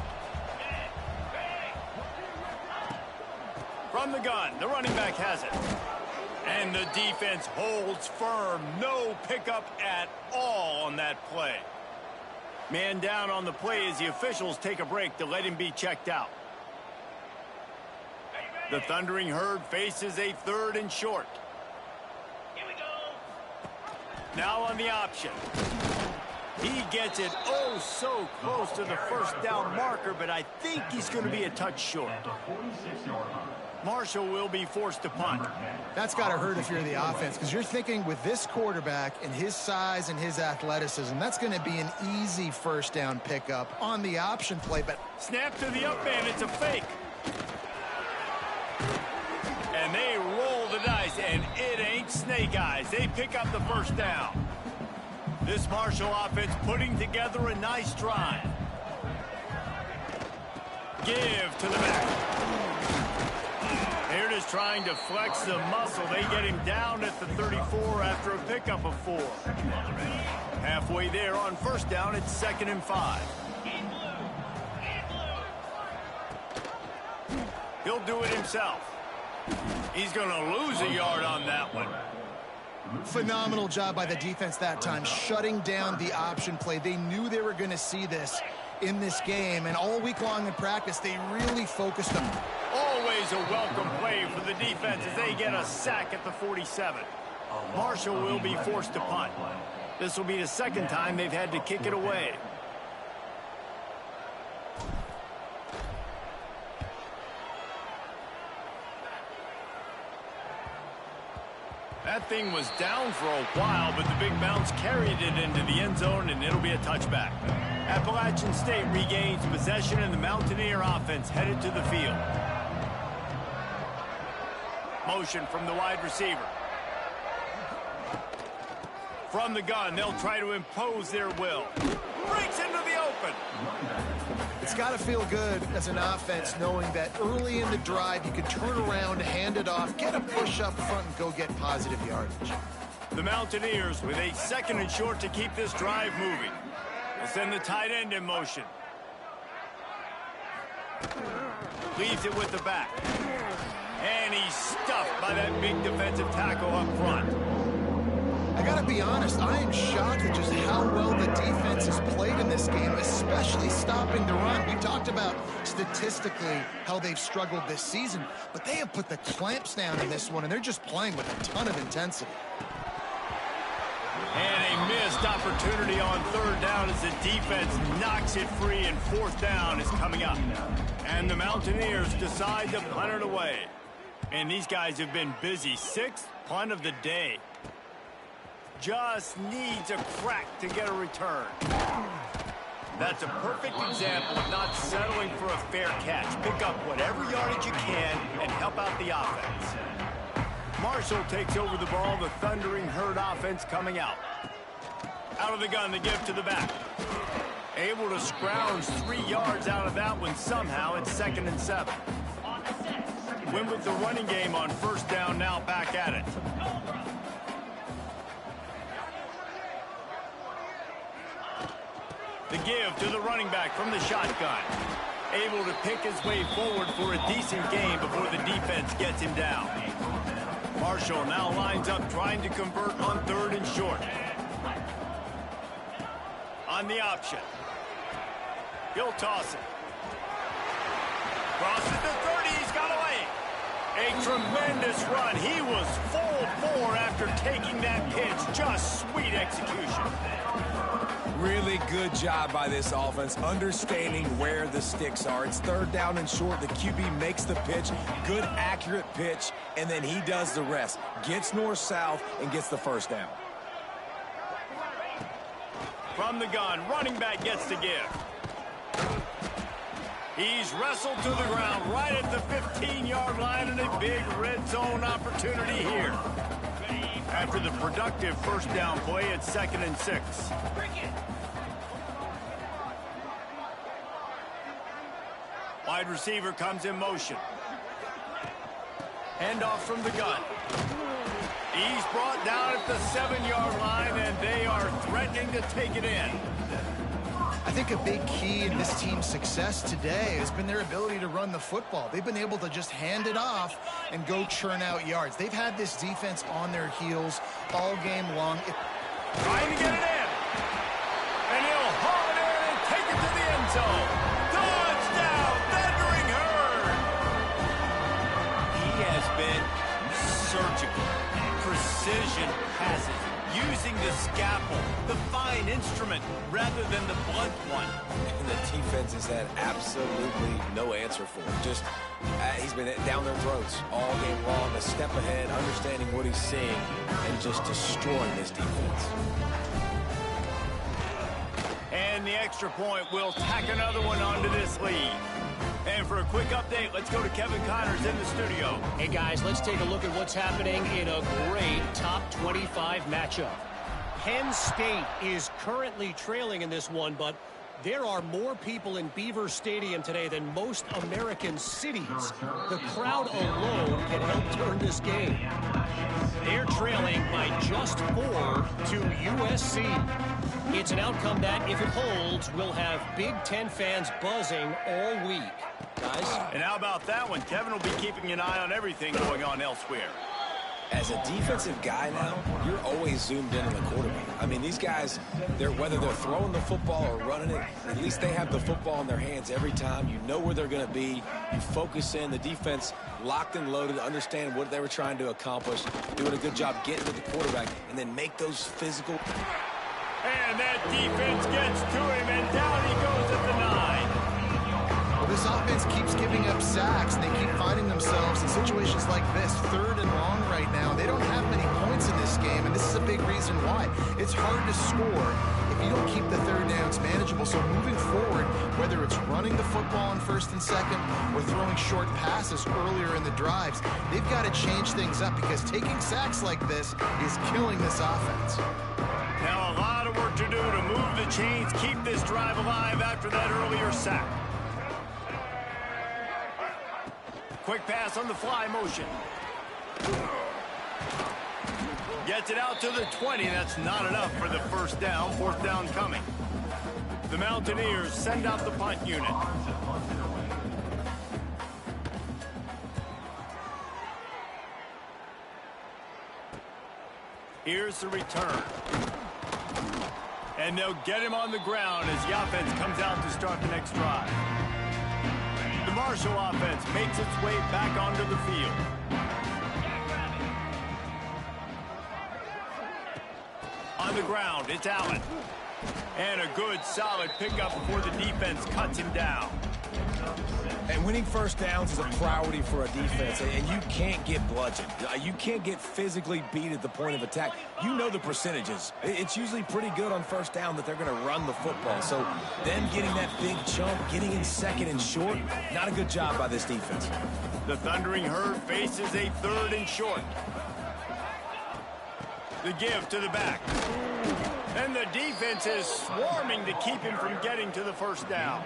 Speaker 1: From the gun, the running back has it. And the defense holds firm. No pickup at all on that play. Man down on the play as the officials take a break to let him be checked out. The Thundering Herd faces a 3rd and short.
Speaker 6: Here we go.
Speaker 1: Now on the option. He gets it oh so close to the first down marker, but I think he's going to be a touch short. Marshall will be forced to punt.
Speaker 3: That's got to hurt if you're the offense, because you're thinking with this quarterback and his size and his athleticism, that's going to be an easy first down pickup on the option play. But
Speaker 1: snap to the up man, it's a fake. And they roll the dice, and it ain't snake eyes. They pick up the first down. This Marshall offense putting together a nice drive. Give to the back. They're just trying to flex the muscle. They get him down at the 34 after a pickup of 4. Halfway there on 1st down, it's 2nd and 5. He'll do it himself. He's going to lose a yard on that one.
Speaker 3: Phenomenal job by the defense that time, shutting down the option play. They knew they were going to see this in this game, and all week long in practice, they really focused them.
Speaker 1: Always a welcome play for the defense as they get a sack at the 47. Marshall will be forced to punt. This will be the second time they've had to kick it away. That thing was down for a while, but the big bounce carried it into the end zone, and it'll be a touchback. Appalachian State regains possession, and the Mountaineer offense headed to the field. Motion from the wide receiver. From the gun, they'll try to impose their will. Breaks into the open.
Speaker 3: It's got to feel good as an offense knowing that early in the drive you can turn around, hand it off, get a push up front, and go get positive yardage.
Speaker 1: The Mountaineers with a 2nd and short to keep this drive moving. They'll send the tight end in motion. Leaves it with the back. And he's stuffed by that big defensive tackle up front.
Speaker 3: I gotta be honest, I am shocked at just how well the defense has played in this game, especially stopping the run. We talked about statistically how they've struggled this season, but they have put the clamps down in this one, and they're just playing with a ton of intensity.
Speaker 1: And a missed opportunity on 3rd down as the defense knocks it free, and 4th down is coming up. And the Mountaineers decide to punt it away. And these guys have been busy. 6th punt of the day. Just needs a crack to get a return. That's a perfect example of not settling for a fair catch. Pick up whatever yardage you can and help out the offense. Marshall takes over the ball. The Thundering Herd offense coming out. Out of the gun, the give to the back. Able to scrounge 3 yards out of that one somehow. It's 2nd and 7. Win with the running game on 1st down, now back at it. The give to the running back from the shotgun. Able to pick his way forward for a decent gain before the defense gets him down. Marshall now lines up trying to convert on 3rd and short. On the option. He'll toss it. Crosses the 30. He's got away. A tremendous run. He was full bore after taking that pitch. Just sweet execution.
Speaker 2: Really good job by this offense, understanding where the sticks are. It's 3rd down and short. The QB makes the pitch, good, accurate pitch, and then he does the rest. Gets north-south and gets the 1st down.
Speaker 1: From the gun, running back gets the give. He's wrestled to the ground right at the 15-yard line, and a big red zone opportunity here. After the productive 1st down play, it's 2nd and 6. Wide receiver comes in motion. Handoff from the gun. He's brought down at the 7-yard line, and they are threatening to take it in.
Speaker 3: I think a big key in this team's success today has been their ability to run the football. They've been able to just hand it off and go churn out yards. They've had this defense on their heels all game long.
Speaker 1: Trying to get it in. And he'll haul it in and take it to the end zone. Touchdown, Thundering Herd! He has been surgical. Precision passes. Using the scalpel, the fine instrument, rather than the blunt one.
Speaker 2: And the defense has had absolutely no answer for him. Just, he's been down their throats all game long, a step ahead, understanding what he's seeing, and just destroying this defense.
Speaker 1: And the extra point will tack another one onto this lead. And for a quick update, let's go to Kevin Connors in the studio.
Speaker 4: Hey, guys, let's take a look at what's happening in a great top 25 matchup. Penn State is currently trailing in this one, but there are more people in Beaver Stadium today than most American cities. The crowd alone can help turn this game. They're trailing by just 4 to USC. It's an outcome that, if it holds, will have Big Ten fans buzzing all week. Guys?
Speaker 1: And how about that one? Kevin will be keeping an eye on everything going on elsewhere.
Speaker 2: As a defensive guy now, you're always zoomed in on the quarterback. I mean, these guys, whether they're throwing the football or running it, at least they have the football in their hands every time. You know where they're going to be. You focus in. The defense locked and loaded to understand what they were trying to accomplish, doing a good job getting to the quarterback, and then make those physical.
Speaker 1: And that defense gets to him, and down he goes at the 9.
Speaker 3: This offense keeps giving up sacks, and they keep finding themselves in situations like this, 3rd and long right now. They don't have many points in this game, and this is a big reason why. It's hard to score if you don't keep the 3rd downs manageable. So moving forward, whether it's running the football on 1st and 2nd or throwing short passes earlier in the drives, they've got to change things up because taking sacks like this is killing this offense.
Speaker 1: Now a lot of work to do to move the chains, keep this drive alive after that earlier sack. Quick pass on the fly motion. Gets it out to the 20. That's not enough for the 1st down. 4th down coming. The Mountaineers send out the punt unit. Here's the return. And they'll get him on the ground as the offense comes out to start the next drive. The Marshall offense makes its way back onto the field. On the ground, it's Allen. And a good, solid pickup before the defense cuts him down.
Speaker 2: And winning 1st downs is a priority for a defense, and you can't get bludgeoned. You can't get physically beat at the point of attack. You know the percentages. It's usually pretty good on 1st down that they're going to run the football. So them getting that big chunk, getting in 2nd and short, not a good job by this defense.
Speaker 1: The Thundering Herd faces a 3rd and short. The give to the back. And the defense is swarming to keep him from getting to the 1st down.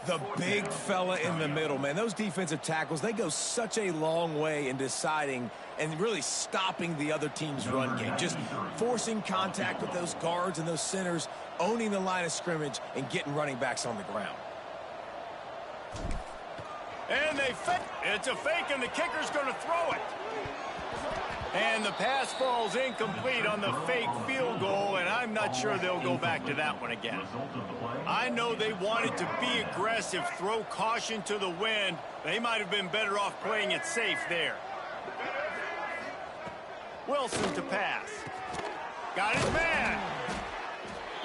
Speaker 2: The big fella in the middle, man. Those defensive tackles, they go such a long way in deciding and really stopping the other team's run game. Just forcing contact with those guards and those centers, owning the line of scrimmage, and getting running backs on the ground.
Speaker 1: And they fake. It's a fake, and the kicker's going to throw it. And the pass falls incomplete on the fake field goal, and I'm not sure they'll go back to that one again. I know they wanted to be aggressive, throw caution to the wind. They might have been better off playing it safe there. Wilson to pass. Got his man.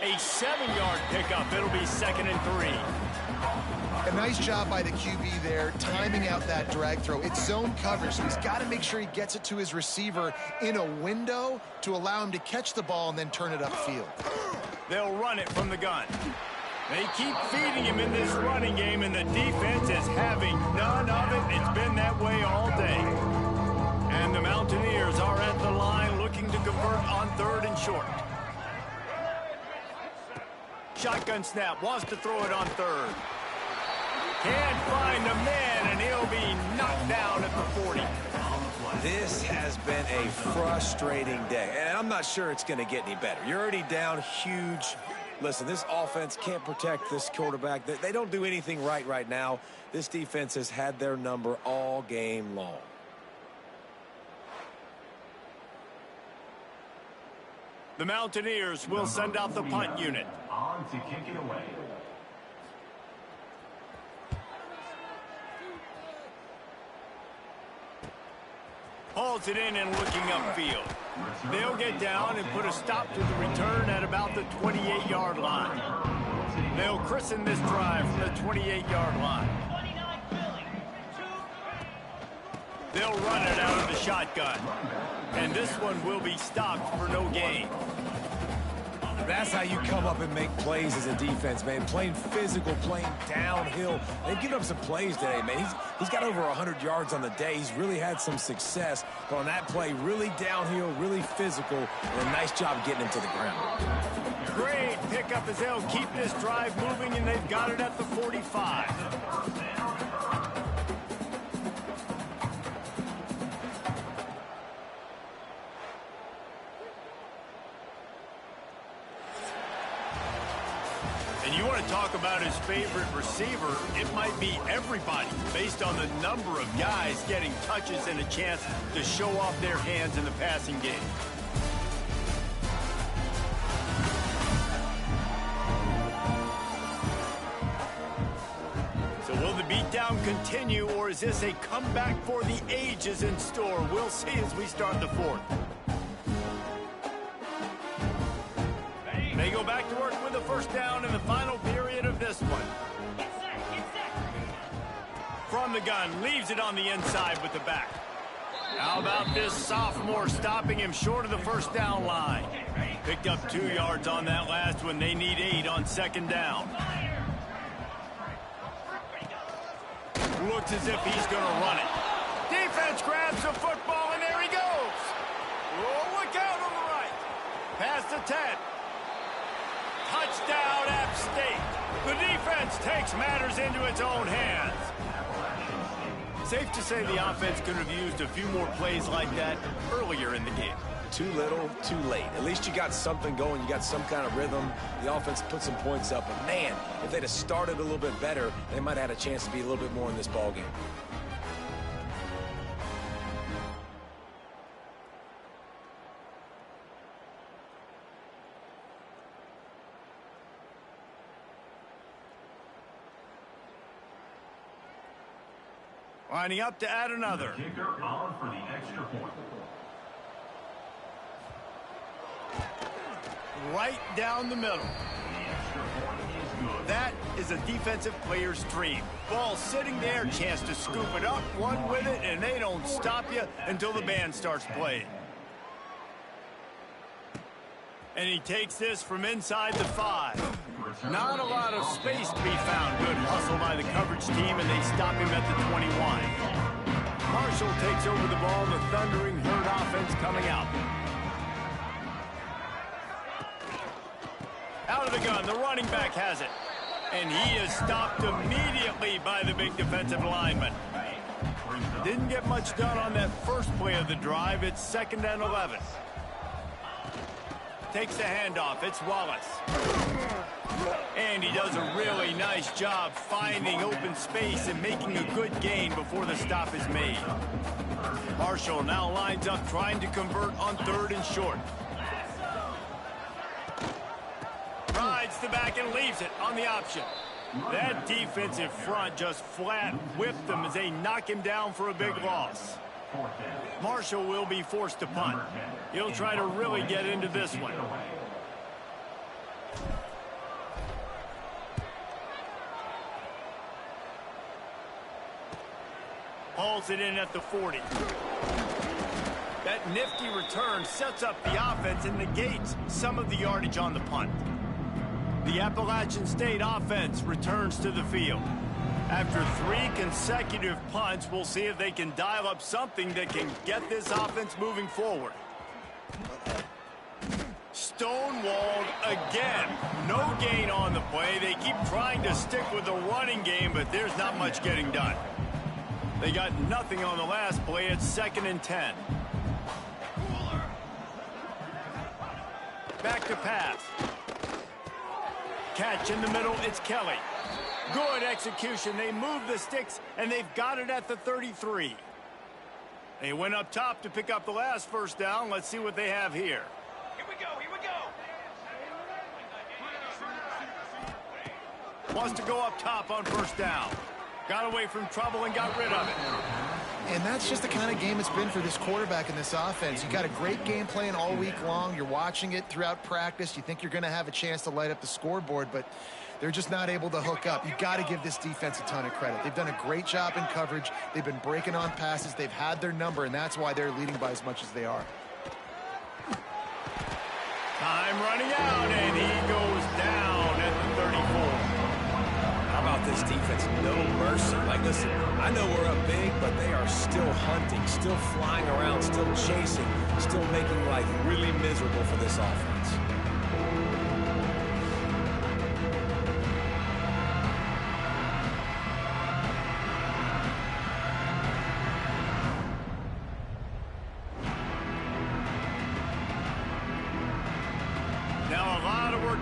Speaker 1: A 7-yard pickup. It'll be 2nd and 3.
Speaker 3: A nice job by the QB there, timing out that drag throw. It's zone coverage, so he's got to make sure he gets it to his receiver in a window to allow him to catch the ball and then turn it upfield.
Speaker 1: They'll run it from the gun. They keep feeding him in this running game, and the defense is having none of it. It's been that way all day. And the Mountaineers are at the line looking to convert on 3rd and short. Shotgun snap, wants to throw it on 3rd. Can't find the man, and he'll be knocked down at the 40.
Speaker 2: This has been a frustrating day, and I'm not sure it's going to get any better. You're already down huge. Listen, this offense can't protect this quarterback. They don't do anything right now. This defense has had their number all game long.
Speaker 1: The Mountaineers will send out the punt unit.
Speaker 5: On to kick it away.
Speaker 1: Hauls it in and looking upfield. They'll get down and put a stop to the return at about the 28-yard line. They'll christen this drive from the 28-yard line. They'll run it out of the shotgun. And this one will be stopped for no gain.
Speaker 2: That's how you come up and make plays as a defense, man. Playing physical, playing downhill. They've given up some plays today, man. He's got over 100 yards on the day. He's really had some success. But on that play, really downhill, really physical, and a nice job getting him to the ground.
Speaker 1: Great pickup as they'll keep this drive moving, and they've got it at the 45. And And you want to talk about his favorite receiver, it might be everybody based on the number of guys getting touches and a chance to show off their hands in the passing game. So will the beatdown continue, or is this a comeback for the ages in store? We'll see as we start the fourth. They go back to work with a first down in the final period of this one. From the gun, leaves it on the inside with the back. How about this sophomore stopping him short of the first down line? Picked up 2 yards on that last one. They need 8 on second down. Looks as if he's going to run it. Defense grabs the football, and there he goes. Oh, look out on the right. Past the 10. Touchdown, App State. The defense takes matters into its own hands. Safe to say the offense could have used a few more plays like that earlier in the game.
Speaker 2: Too little, too late. At least you got something going. You got some kind of rhythm. The offense put some points up. But, man, if they'd have started a little bit better, they might have had a chance to be a little bit more in this ballgame.
Speaker 1: Lining up to add another.
Speaker 5: The kicker on for the extra point.
Speaker 1: Right down the middle. That is a defensive player's dream. Ball sitting there, chance to scoop it up, run with it, and they don't stop you until the band starts playing. And he takes this from inside the 5. Not a lot of space to be found. Good hustle by the coverage team, and they stop him at the 21. Marshall takes over the ball. The Thundering Herd offense coming out. Out of the gun, the running back has it. And he is stopped immediately by the big defensive lineman. Didn't get much done on that first play of the drive. It's 2nd and 11. Takes the handoff. It's Wallace. And he does a really nice job finding open space and making a good gain before the stop is made. Marshall now lines up trying to convert on 3rd and short. Rides the back and leaves it on the option. That defensive front just flat whipped them as they knock him down for a big loss. Marshall will be forced to punt. He'll try to really get into this one. Hauls it in at the 40. That nifty return sets up the offense and negates some of the yardage on the punt. The Appalachian State offense returns to the field. After 3 consecutive punts, we'll see if they can dial up something that can get this offense moving forward. Stonewalled again. No gain on the play. They keep trying to stick with the running game, but there's not much getting done. They got nothing on the last play. It's 2nd and 10. Back to pass. Catch in the middle. It's Kelly. Good execution. They move the sticks, and they've got it at the 33. They went up top to pick up the last first down. Let's see what they have here.
Speaker 6: Here we go, here we go.
Speaker 1: Wants to go up top on first down. Got away from trouble and got rid of it.
Speaker 3: And that's just the kind of game it's been for this quarterback in this offense. You got a great game plan all week long. You're watching it throughout practice. You think you're going to have a chance to light up the scoreboard, but they're just not able to hook up. You got to give this defense a ton of credit. They've done a great job in coverage. They've been breaking on passes. They've had their number, and that's why they're leading by as much as they are.
Speaker 1: Time running out, and he goes down at the 34.
Speaker 2: How about this defense? No mercy. Like, listen, I know we're up big, but they are still hunting, still flying around, still chasing, still making life really miserable for this offense.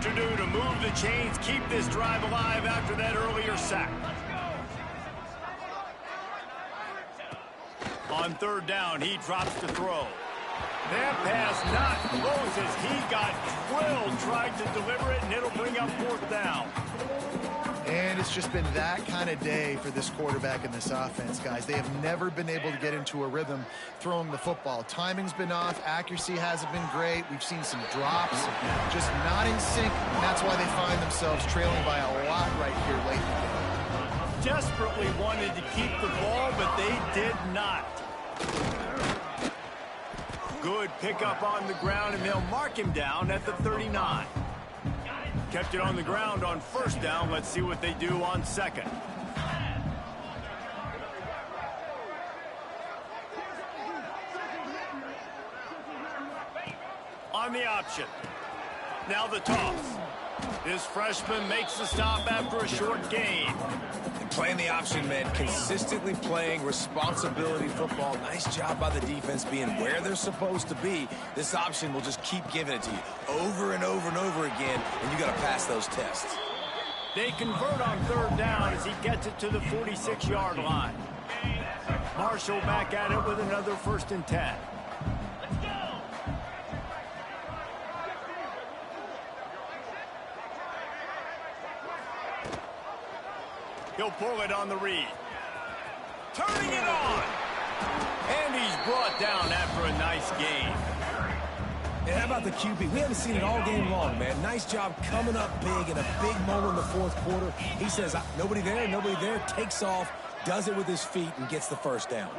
Speaker 1: to do to move the chains, keep this drive alive after that earlier sack. On third down, he drops to throw. That pass not close as he got drilled trying to deliver it, and it'll bring up fourth down.
Speaker 3: And it's just been that kind of day for this quarterback and this offense, guys. They have never been able to get into a rhythm throwing the football. Timing's been off. Accuracy hasn't been great. We've seen some drops, just not in sync, and that's why they find themselves trailing by a lot right here late in the game.
Speaker 1: Desperately wanted to keep the ball, but they did not. Good pickup on the ground, and they'll mark him down at the 39. Kept it on the ground on first down. Let's see what they do on second. On the option. Now the toss. This freshman makes the stop after a short gain.
Speaker 2: Playing the option, man. Consistently playing responsibility football. Nice job by the defense being where they're supposed to be. This option will just keep giving it to you over and over and over again, and you got to pass those tests.
Speaker 1: They convert on third down as he gets it to the 46-yard line. Marshall back at it with another 1st and 10. He'll pull it on the read. Turning it on. And he's brought down after a nice gain.
Speaker 2: And how about the QB? We haven't seen it all game long, man. Nice job coming up big in a big moment in the fourth quarter. He says, nobody there, takes off, does it with his feet, and gets the first down.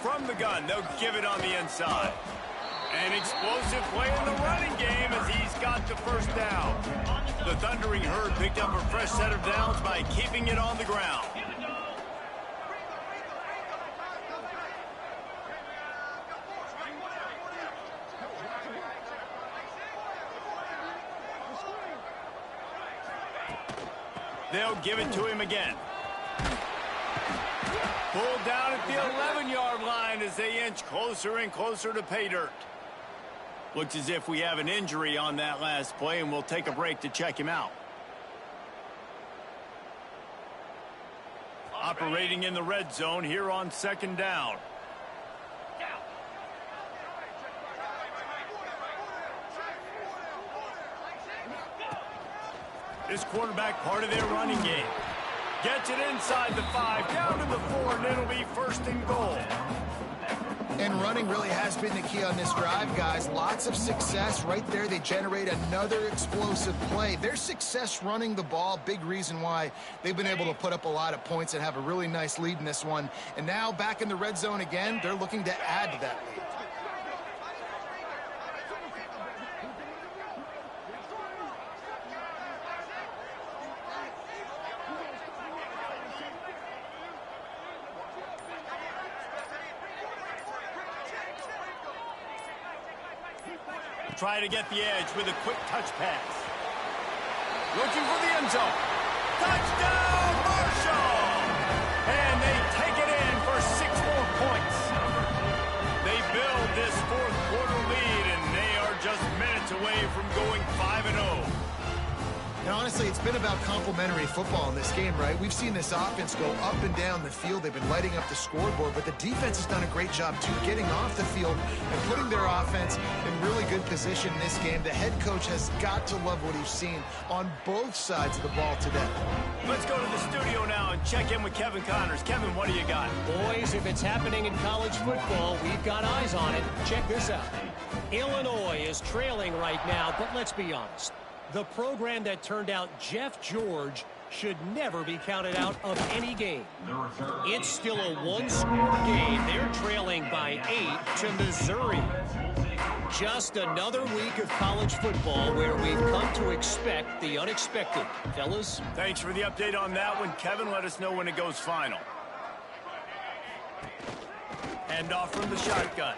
Speaker 1: From the gun, they'll give it on the inside. An explosive play in the running game as he's got the first down. The Thundering Herd picked up a fresh set of downs by keeping it on the ground. They'll give it to him again. Pulled down at the 11-yard line as they inch closer and closer to pay dirt. Looks as if we have an injury on that last play, and we'll take a break to check him out. Operating in the red zone here on second down. This quarterback part of their running game. Gets it inside the 5, down to the 4, and it'll be 1st and goal.
Speaker 3: And running really has been the key on this drive, guys. Lots of success right there. They generate another explosive play. Their success running the ball, big reason why they've been able to put up a lot of points and have a really nice lead in this one. And now back in the red zone again, they're looking to add to that lead.
Speaker 1: Try to get the edge with a quick touch pass. Looking for the end zone. Touchdown, Marshall! And they take it in for 6 more points. They build this fourth quarter lead, and they are just minutes away from going 5-0.
Speaker 3: And honestly, it's been about complementary football in this game, right? We've seen this offense go up and down the field. They've been lighting up the scoreboard, but the defense has done a great job, too, getting off the field and putting their offense in really good position in this game. The head coach has got to love what he's seen on both sides of the ball today.
Speaker 1: Let's go to the studio now and check in with Kevin Connors. Kevin, what do you got?
Speaker 4: Boys, if it's happening in college football, we've got eyes on it. Check this out. Illinois is trailing right now, but let's be honest. The program that turned out Jeff George should never be counted out of any game. It's still a one-score game. They're trailing by 8 to Missouri. Just another week of college football where we've come to expect the unexpected. Fellas?
Speaker 1: Thanks for the update on that one, Kevin. Let us know when it goes final. Hand off from the shotgun.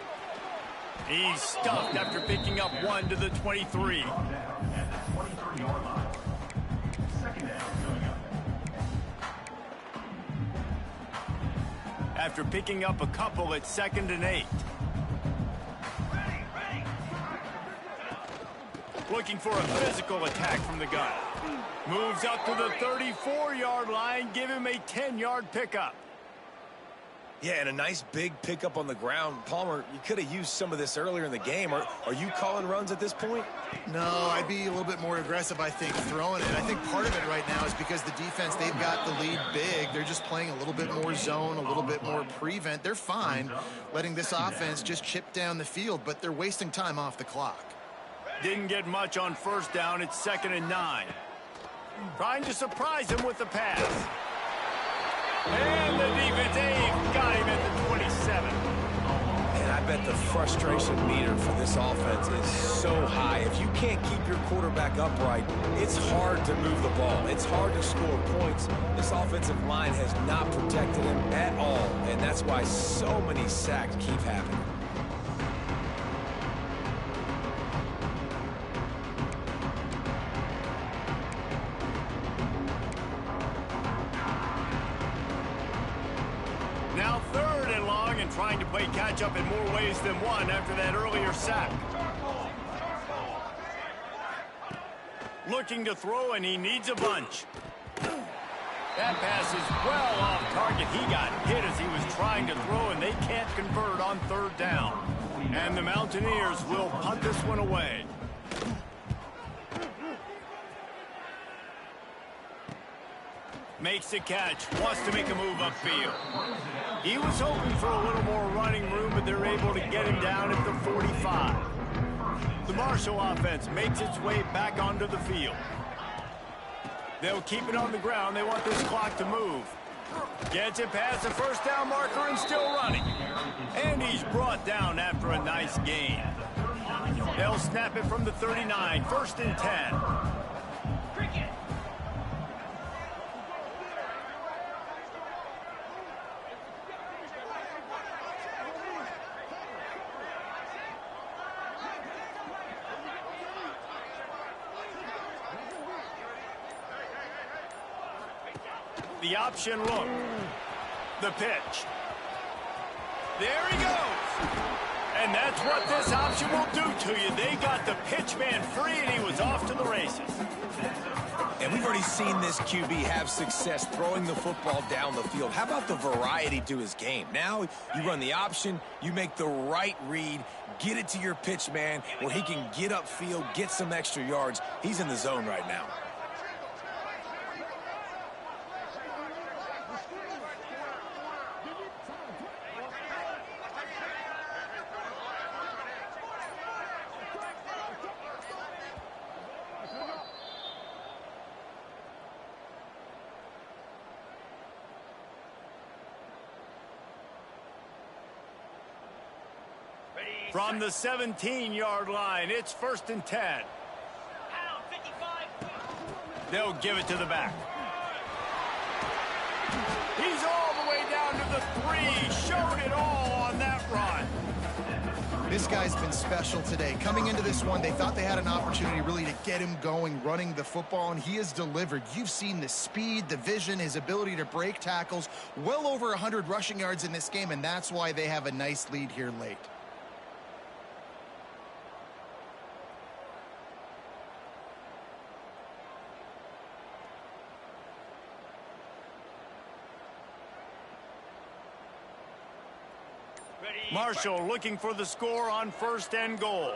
Speaker 1: He's stuffed after picking up 1 to the 23. After picking up a couple, it's 2nd and 8. Looking for a physical attack from the gun. Moves up to the 34-yard line. Give him a 10-yard pickup.
Speaker 2: Yeah, and a nice big pickup on the ground. Palmer, you could have used some of this earlier in the game. Are you calling runs at this point?
Speaker 3: No, I'd be a little bit more aggressive, I think, throwing it. I think part of it right now is because the defense, they've got the lead big. They're just playing a little bit more zone, a little bit more prevent. They're fine letting this offense just chip down the field, but they're wasting time off the clock.
Speaker 1: Didn't get much on first down. It's 2nd and 9. Trying to surprise him with the pass. And the defense got him at the 27.
Speaker 2: And I bet the frustration meter for this offense is so high. If you can't keep your quarterback upright, it's hard to move the ball. It's hard to score points. This offensive line has not protected him at all, and that's why so many sacks keep happening.
Speaker 1: Now 3rd and long, and trying to play catch-up in more ways than one after that earlier sack. Looking to throw, and he needs a bunch. That pass is well off target. He got hit as he was trying to throw, and they can't convert on 3rd down. And the Mountaineers will punt this one away. Makes the catch, wants to make a move upfield. He was hoping for a little more running room, but they're able to get him down at the 45. The Marshall offense makes its way back onto the field. They'll keep it on the ground. They want this clock to move. Gets it past the 1st down marker and still running. And he's brought down after a nice gain. They'll snap it from the 39, 1st and 10. The option look. The pitch. There he goes. And that's what this option will do to you. They got the pitch man free, and he was off to the races.
Speaker 2: And we've already seen this QB have success throwing the football down the field. How about the variety to his game? Now you run the option, you make the right read, get it to your pitch man where he can get upfield, get some extra yards. He's in the zone right now.
Speaker 1: From the 17-yard line, it's 1st and 10. They'll give it to the back. He's all the way down to the 3. Showed it all on that run.
Speaker 3: This guy's been special today. Coming into this one, they thought they had an opportunity really to get him going, running the football, and he has delivered. You've seen the speed, the vision, his ability to break tackles. Well over 100 rushing yards in this game, and that's why they have a nice lead here late.
Speaker 1: Marshall looking for the score on 1st and goal.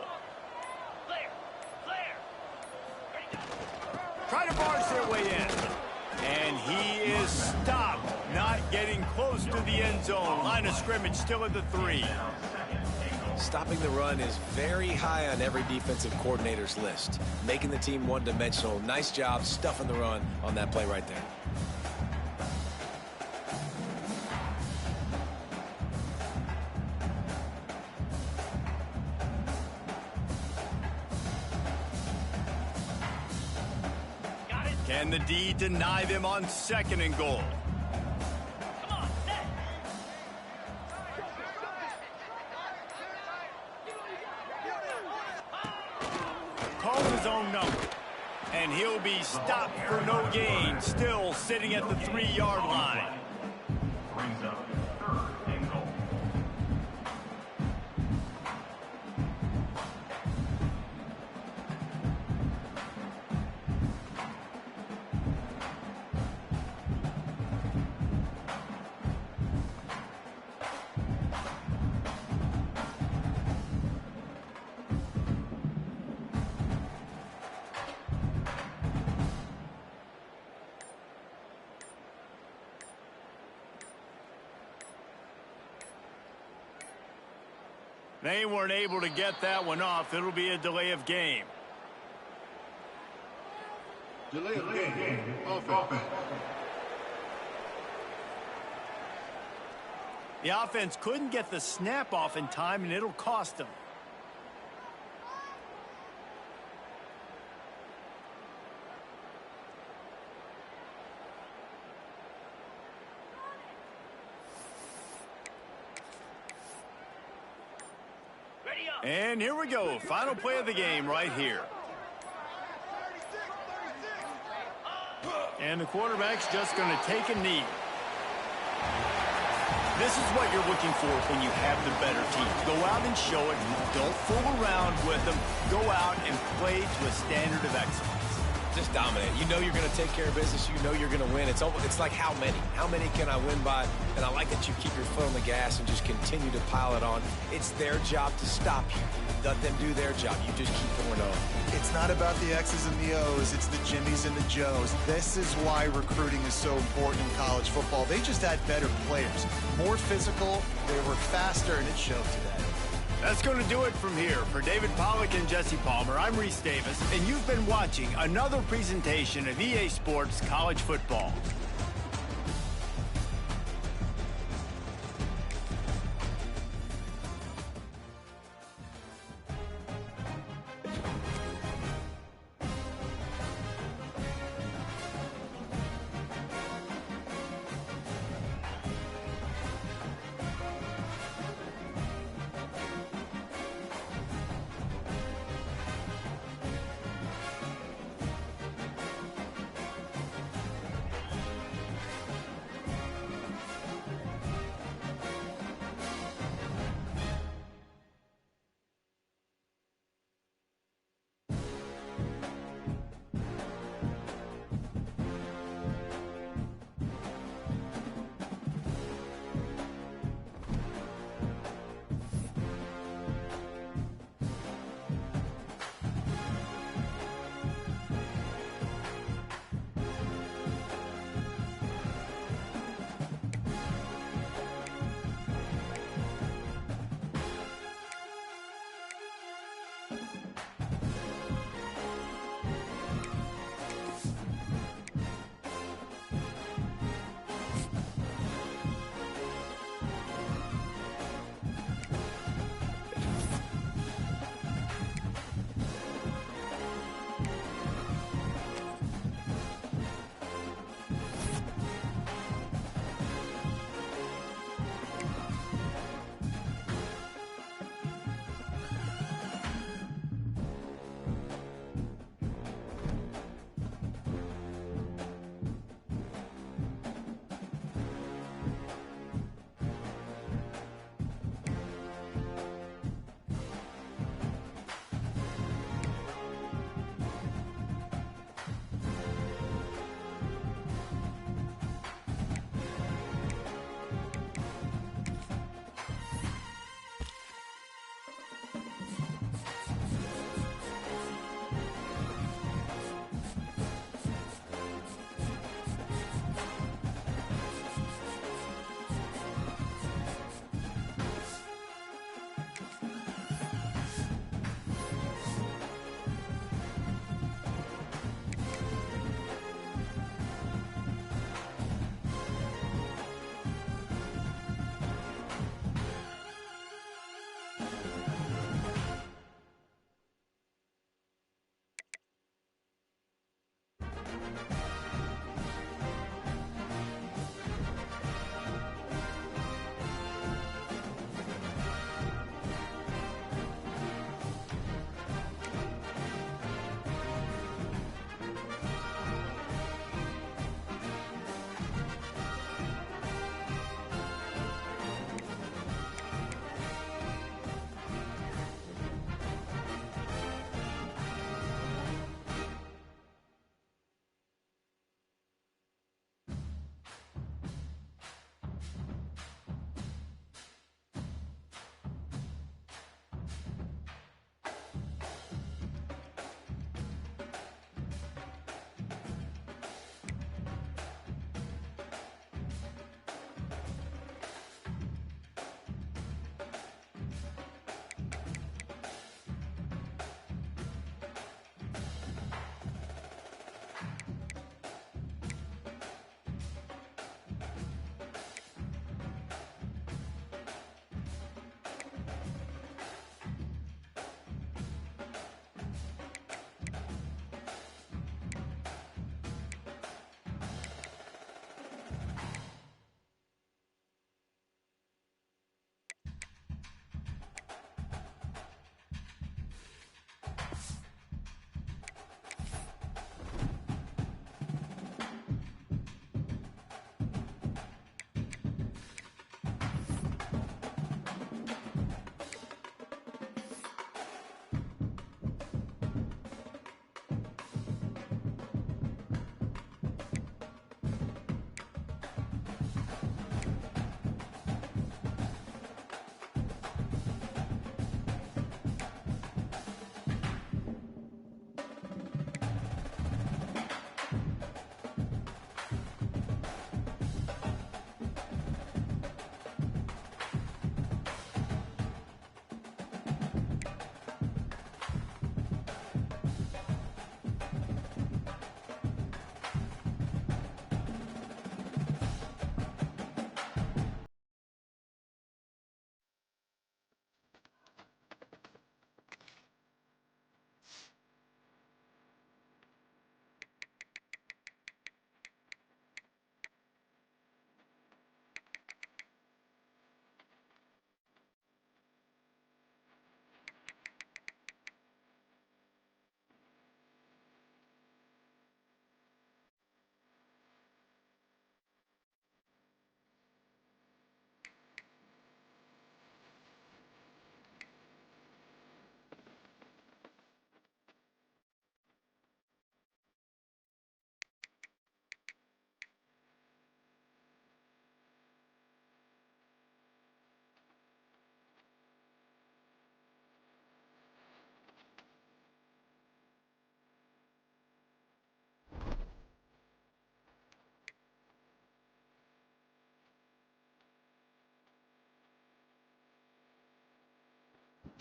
Speaker 1: Try to barge their way in. And he is stopped, not getting close to the end zone. Line of scrimmage still at the 3.
Speaker 2: Stopping the run is very high on every defensive coordinator's list. Making the team one-dimensional. Nice job stuffing the run on that play right there.
Speaker 1: Can the D deny them on 2nd and goal?
Speaker 6: Come on, set.
Speaker 1: Call his own number. And he'll be stopped for no gain. Still sitting at the 3-yard line.
Speaker 5: Brings up 3rd and goal.
Speaker 1: They weren't able to get that one off. It'll be a delay of game.
Speaker 5: Delay of game. Offense.
Speaker 1: The offense couldn't get the snap off in time, and it'll cost them. And here we go. Final play of the game right here. And the quarterback's just going to take a knee. This is what you're looking for when you have the better team. Go out and show it. Don't fool around with them. Go out and play to a standard of excellence.
Speaker 2: Just dominate. You know you're going to take care of business. You know you're going to win. It's like how many? How many can I win by? And I like that you keep your foot on the gas and just continue to pile it on. It's their job to stop you. Let them do their job. You just keep going on.
Speaker 3: It's not about the X's and the O's. It's the Jimmies and the Joes. This is why recruiting is so important in college football. They just had better players. More physical. They were faster, and it showed today.
Speaker 1: That's going to do it from here. For David Pollack and Jesse Palmer, I'm Reese Davis, and you've been watching another presentation of EA Sports College Football.